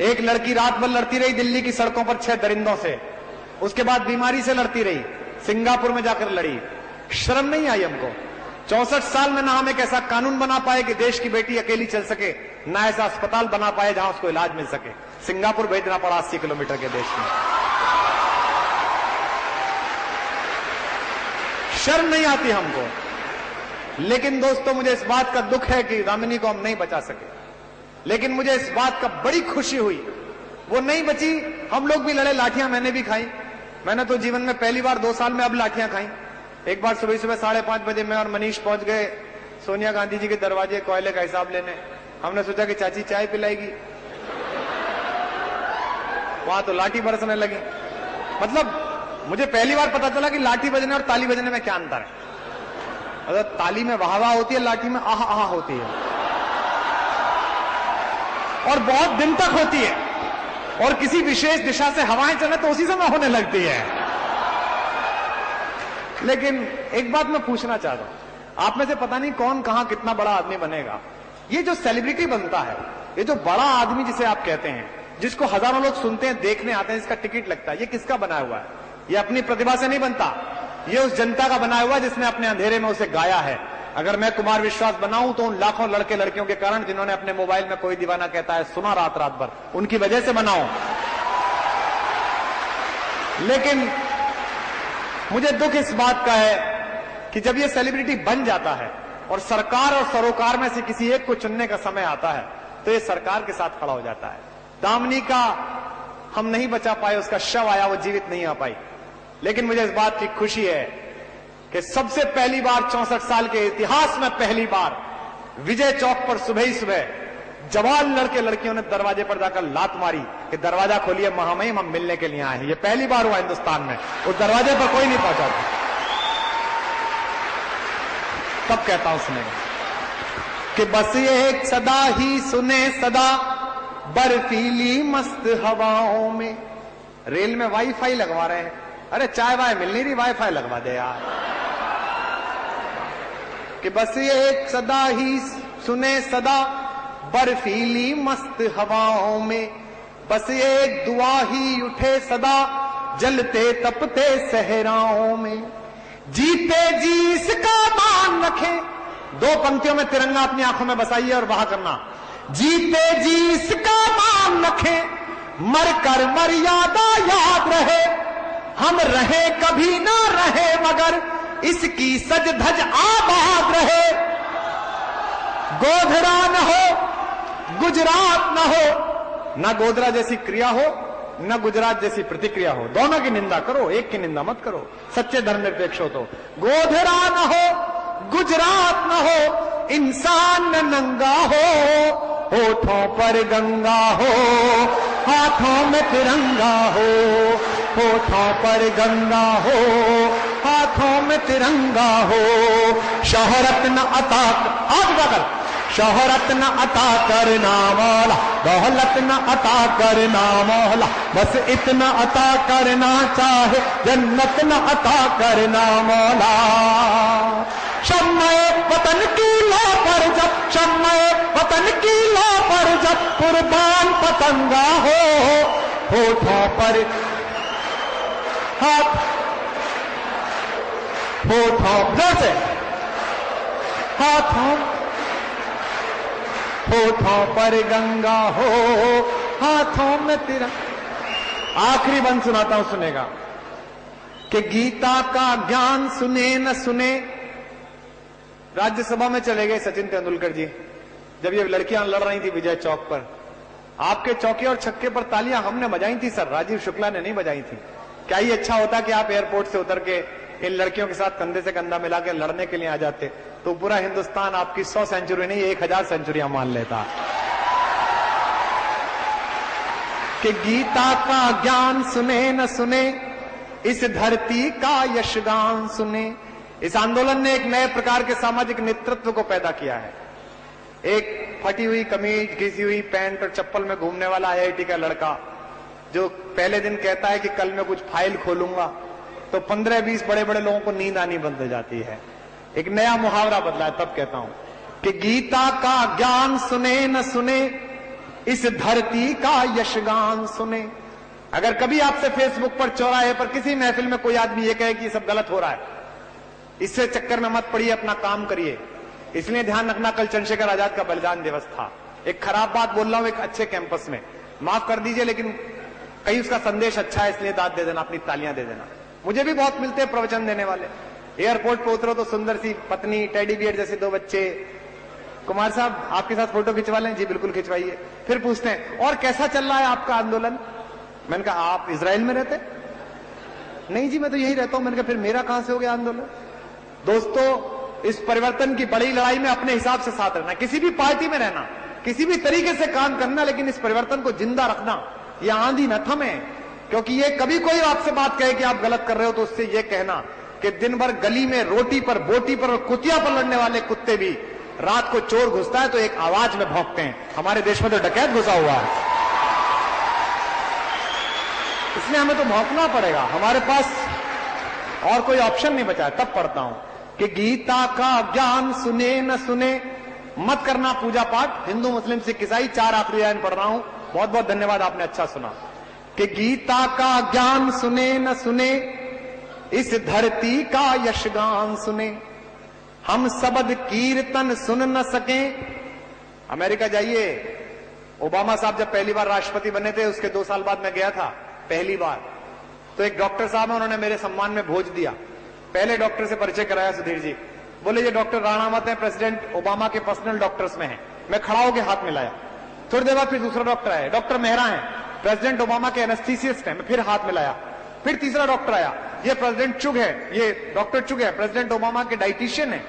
एक लड़की रात भर लड़ती रही दिल्ली की सड़कों पर 6 दरिंदों से, उसके बाद बीमारी से लड़ती रही, सिंगापुर में जाकर लड़ी। शर्म नहीं आई हमको? 64 साल में ना हम एक ऐसा कानून बना पाए कि देश की बेटी अकेली चल सके, ना ऐसा अस्पताल बना पाए जहां उसको इलाज मिल सके। सिंगापुर भेजना पड़ा 80 किलोमीटर के देश में। शर्म नहीं आती हमको। लेकिन दोस्तों मुझे इस बात का दुख है कि दामिनी को हम नहीं बचा सके, लेकिन मुझे इस बात का बड़ी खुशी हुई, वो नहीं बची। हम लोग भी लड़े, लाठियां मैंने भी खाई। मैंने तो जीवन में पहली बार 2 साल में अब लाठियां खाई। एक बार सुबह 5:30 बजे मैं और मनीष पहुंच गए सोनिया गांधी जी के दरवाजे कोयले का हिसाब लेने। हमने सोचा कि चाची चाय पिलाएगी, वहां तो लाठी बरसने लगी। मतलब मुझे पहली बार पता चला कि लाठी बजने और ताली बजने में क्या अंतर है। अगर ताली में वाह वाह होती है, लाठी में आह आह होती है, और बहुत दिन तक होती है, और किसी विशेष दिशा से हवाएं चले तो उसी समय होने लगती है। लेकिन एक बात मैं पूछना चाहता हूं, आप में से पता नहीं कौन कहां कितना बड़ा आदमी बनेगा। ये जो सेलिब्रिटी बनता है, ये जो बड़ा आदमी जिसे आप कहते हैं, जिसको हजारों लोग सुनते हैं, देखने आते हैं, जिसका टिकट लगता है, ये किसका बनाया हुआ है? ये अपनी प्रतिभा से नहीं बनता, ये उस जनता का बनाया हुआ जिसने अपने अंधेरे में उसे गाया है। अगर मैं कुमार विश्वास बनाऊं तो उन लाखों लड़के लड़कियों के कारण जिन्होंने अपने मोबाइल में कोई दीवाना कहता है सुना रात रात भर, उनकी वजह से बनाऊं। लेकिन मुझे दुख इस बात का है कि जब ये सेलिब्रिटी बन जाता है और सरकार और सरोकार में से किसी एक को चुनने का समय आता है, तो ये सरकार के साथ खड़ा हो जाता है। दामिनी का हम नहीं बचा पाए, उसका शव आया, वो जीवित नहीं आ पाई। लेकिन मुझे इस बात की खुशी है कि सबसे पहली बार 64 साल के इतिहास में पहली बार विजय चौक पर सुबह ही सुबह जवान लड़के लड़कियों ने दरवाजे पर जाकर लात मारी कि दरवाजा खोलिए महामहिम, हम मिलने के लिए आए हैं। ये पहली बार हुआ हिंदुस्तान में, उस दरवाजे पर कोई नहीं पहुंचा था। तब कहता हूं सुनेगा कि बस ये एक सदा ही सुने सदा, बर्फीली मस्त हवाओं में। रेल में वाईफाई लगवा रहे हैं, अरे चाय वाय मिल नहीं रही, वाईफाई लगवा दे यार। कि बस ये एक सदा ही सुने सदा, बर्फीली मस्त हवाओं में। बस ये एक दुआ ही उठे सदा, जलते तपते सहराओं में। जीते जी इसका मान रखें, 2 पंक्तियों में तिरंगा अपनी आंखों में बसाइए और वहां करना। जीते जी इसका मान रखें, मरकर मर्यादा याद रहे। हम रहे कभी ना रहे मगर इसकी सज धज आबाद रहे। गोधरा न हो, गुजरात न हो, न गोधरा जैसी क्रिया हो, न गुजरात जैसी प्रतिक्रिया हो। दोनों की निंदा करो, एक की निंदा मत करो, सच्चे धर्मनिरपेक्ष हो तो। गोधरा न हो, गुजरात न हो, इंसान न नंगा हो। होठों पर गंगा हो, हाथों में तिरंगा हो। होठों पर गंगा हो, हाथों में तिरंगा हो। शोहरत न अता शोहरत न अता करना मौला, दौलत न अता करना मौला, बस इतना अता करना चाहे, जन्नत न अता करना मौला। शम्मे वतन की लो पर जब, शम्मे वतन की लो पर जब, कुर्बान पतंगा हो। होठों पर हाथ, होठों जैसे हाथों, होठों पर गंगा हो, हाथों में तिरंगा। आखिरी बंद सुनाता हूं, सुनेगा कि गीता का ज्ञान सुने न सुने। राज्यसभा में चले गए सचिन तेंदुलकर जी, जब ये लड़कियां लड़ रही थी विजय चौक पर। आपके चौके और छक्के पर तालियां हमने बजाई थी सर, राजीव शुक्ला ने नहीं बजाई थी। क्या ही अच्छा होता कि आप एयरपोर्ट से उतर के इन लड़कियों के साथ कंधे से कंधा मिला के लड़ने के लिए आ जाते, तो पूरा हिंदुस्तान आपकी 100 सेंचुरी नहीं 1000 सेंचुरियां मान लेता। कि गीता का ज्ञान सुने न सुने, इस धरती का यशगान सुने। इस आंदोलन ने एक नए प्रकार के सामाजिक नेतृत्व को पैदा किया है। एक फटी हुई कमीज, घिसी हुई पैंट और चप्पल में घूमने वाला आईआईटी का लड़का जो पहले दिन कहता है कि कल मैं कुछ फाइल खोलूंगा, तो 15-20 बड़े बड़े लोगों को नींद आनी बंद हो जाती है। एक नया मुहावरा बदला है, तब कहता हूं कि गीता का ज्ञान सुने न सुने, इस धरती का यशगान सुने। अगर कभी आपसे फेसबुक पर, चौराहे पर, किसी महफिल में कोई आदमी ये कहे कि सब गलत हो रहा है, इससे चक्कर में मत पड़िए, अपना काम करिए। इसलिए ध्यान रखना, कल चंद्रशेखर आजाद का बलिदान दिवस था। एक खराब बात बोल रहा हूं एक अच्छे कैंपस में, माफ कर दीजिए, लेकिन कहीं उसका संदेश अच्छा है इसलिए दाद दे देना, अपनी तालियां दे देना। मुझे भी बहुत मिलते हैं प्रवचन देने वाले। एयरपोर्ट पे उतरो तो सुंदर सी पत्नी, टेडी बियर जैसे 2 बच्चे, कुमार साहब आपके साथ फोटो खिंचवा लें? जी बिल्कुल खिंचवाइए। फिर पूछते हैं और कैसा चल रहा है आपका आंदोलन? मैंने कहा आप इजराइल में रहते? नहीं जी मैं तो यही रहता हूं। मैंने कहा फिर मेरा कहां से हो गया आंदोलन? दोस्तों, इस परिवर्तन की बड़ी लड़ाई में अपने हिसाब से साथ रहना, किसी भी पार्टी में रहना, किसी भी तरीके से काम करना, लेकिन इस परिवर्तन को जिंदा रखना। ये आंधी न थमे, क्योंकि ये कभी कोई आपसे बात कहे कि आप गलत कर रहे हो तो उससे ये कहना कि दिन भर गली में रोटी पर, बोटी पर और कुतिया पर लड़ने वाले कुत्ते भी रात को चोर घुसता है तो एक आवाज में भौंकते हैं। हमारे देश में तो डकैत घुसा हुआ है, इसलिए हमें तो भौंकना पड़ेगा। हमारे पास और कोई ऑप्शन नहीं बचा है। तब पढ़ता हूं कि गीता का ज्ञान सुने न सुने, मत करना पूजा पाठ। हिंदू मुस्लिम सिख ईसाई 4 आखिरी लाइन पढ़ रहा हूं। बहुत बहुत धन्यवाद, आपने अच्छा सुना। कि गीता का ज्ञान सुने न सुने, इस धरती का यशगान सुने। हम शब्द कीर्तन सुन न सके। अमेरिका जाइए, ओबामा साहब जब पहली बार राष्ट्रपति बने थे, उसके 2 साल बाद मैं गया था पहली बार, तो एक डॉक्टर साहब है, उन्होंने मेरे सम्मान में भोज दिया। पहले डॉक्टर से परिचय कराया सुधीर जी, बोले ये डॉक्टर राणावत है, प्रेसिडेंट ओबामा के पर्सनल डॉक्टर्स में है। मैं खड़ा होकर हाथ मिलाया। थोड़ी देर बाद फिर दूसरा डॉक्टर आया, डॉक्टर मेहरा है, प्रेसिडेंट ओबामा के एनेस्थीसिस्ट हैं। मैं फिर हाथ मिलाया। फिर तीसरा डॉक्टर आया, ये प्रेसिडेंट चुग है, ये डॉक्टर चुग है, प्रेसिडेंट ओबामा के डाइटिशियन है।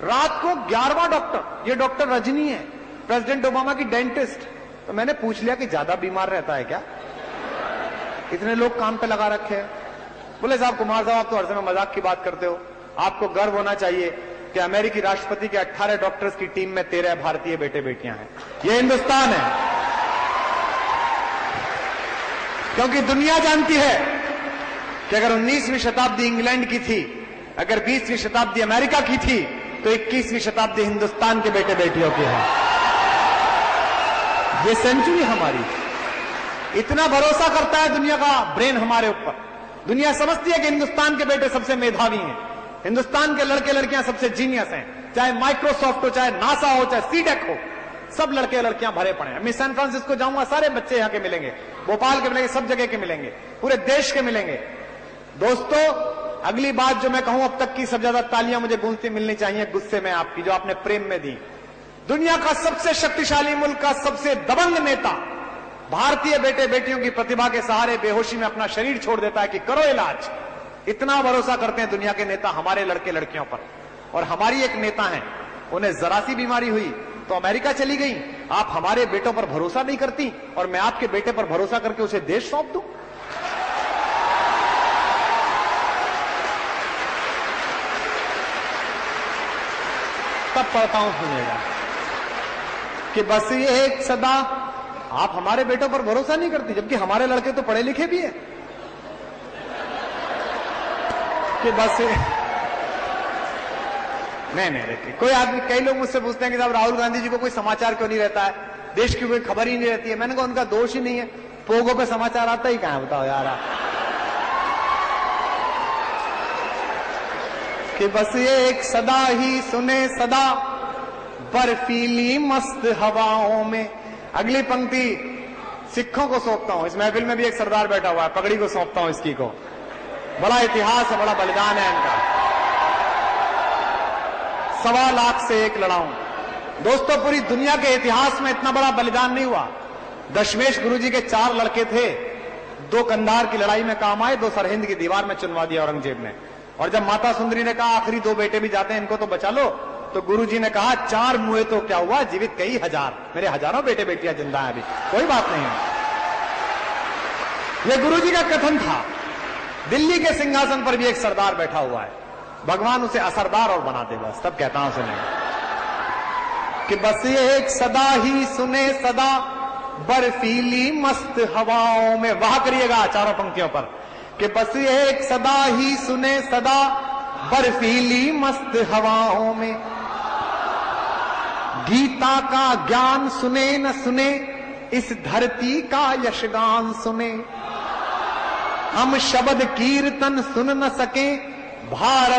रात को 11वां डॉक्टर, ये डॉक्टर रजनी है, प्रेसिडेंट ओबामा की डेंटिस्ट। तो मैंने पूछ लिया कि ज्यादा बीमार रहता है क्या, इतने लोग काम पे लगा रखे हैं? बोले साहब, कुमार साहब आप तो हर समय मजाक की बात करते हो, आपको गर्व होना चाहिए कि अमेरिकी राष्ट्रपति के 18 डॉक्टर्स की टीम में 13 भारतीय बेटे बेटियां हैं। ये हिंदुस्तान है। क्योंकि दुनिया जानती है कि अगर 19वीं शताब्दी इंग्लैंड की थी, अगर 20वीं शताब्दी अमेरिका की थी, तो 21वीं शताब्दी हिंदुस्तान के बेटे बेटियों की है। ये सेंचुरी हमारी। इतना भरोसा करता है दुनिया का ब्रेन हमारे ऊपर। दुनिया समझती है कि हिंदुस्तान के बेटे सबसे मेधावी हैं, हिंदुस्तान के लड़के लड़कियां सबसे जीनियस हैं। चाहे माइक्रोसॉफ्ट हो, चाहे नासा हो, चाहे सीडेक हो, सब लड़के लड़कियां भरे पड़े हैं। मैं सैन फ्रांसिस्को जाऊंगा, सारे बच्चे यहां के मिलेंगे, भोपाल के मिलेंगे, सब जगह के मिलेंगे, पूरे देश के मिलेंगे। दोस्तों, अगली बात जो मैं कहूं, अब तक की सबसे ज्यादा तालियां मुझे गूंजती मिलनी चाहिए गुस्से में आपकी, जो आपने प्रेम में दी। दुनिया का सबसे शक्तिशाली मुल्क का सबसे दबंग नेता भारतीय बेटे बेटियों की प्रतिभा के सहारे बेहोशी में अपना शरीर छोड़ देता है कि करो इलाज। इतना भरोसा करते हैं दुनिया के नेता हमारे लड़के लड़कियों पर। और हमारी एक नेता है, उन्हें जरा सी बीमारी हुई तो अमेरिका चली गई। आप हमारे बेटों पर भरोसा नहीं करती और मैं आपके बेटे पर भरोसा करके उसे देश सौंप दूं? तब पढ़ता हूं, सुनिएगा कि बस ये एक सदा, आप हमारे बेटों पर भरोसा नहीं करती, जबकि हमारे लड़के तो पढ़े लिखे भी हैं। कि बस नहीं देखिए, कोई आदमी, कई लोग मुझसे पूछते हैं कि साहब राहुल गांधी जी को कोई समाचार क्यों नहीं रहता है, देश की कोई खबर ही नहीं रहती है। मैंने कहा उनका दोष ही नहीं है, पोगो पे समाचार आता ही कहां है, बताओ यार आप। कि बस ये एक सदा ही सुने सदा बर्फीली मस्त हवाओं में। अगली पंक्ति सिखों को सौंपता हूं। इस महफिल में भी एक सरदार बैठा हुआ है, पगड़ी को सौंपता हूं इसकी को। बड़ा इतिहास है, बड़ा बलिदान है इनका। 1.25 लाख से एक लड़ाऊं। दोस्तों, पूरी दुनिया के इतिहास में इतना बड़ा बलिदान नहीं हुआ। दशमेश गुरुजी के 4 लड़के थे, 2 कंधार की लड़ाई में काम आए, 2 सरहिंद की दीवार में चुनवा दिया औरंगजेब ने। और जब माता सुंदरी ने कहा आखिरी 2 बेटे भी जाते हैं, इनको तो बचा लो, तो गुरुजी ने कहा 4 मुए तो क्या हुआ, जीवित कई हजार, मेरे हजारों बेटे बेटियां जिंदा हैं अभी, कोई बात नहीं है। यह गुरुजी का कथन था। दिल्ली के सिंहासन पर भी एक सरदार बैठा हुआ है, भगवान उसे असरदार और बना दे बस, तब कहता हूं सुने कि बस ये एक सदा ही सुने सदा बर्फीली मस्त हवाओं में। वाह करिएगा चारों पंक्तियों पर कि बस ये एक सदा ही सुने सदा बर्फीली मस्त हवाओं में। गीता का ज्ञान सुने न सुने, इस धरती का यशगान सुने। हम शब्द कीर्तन सुन न सके, भारत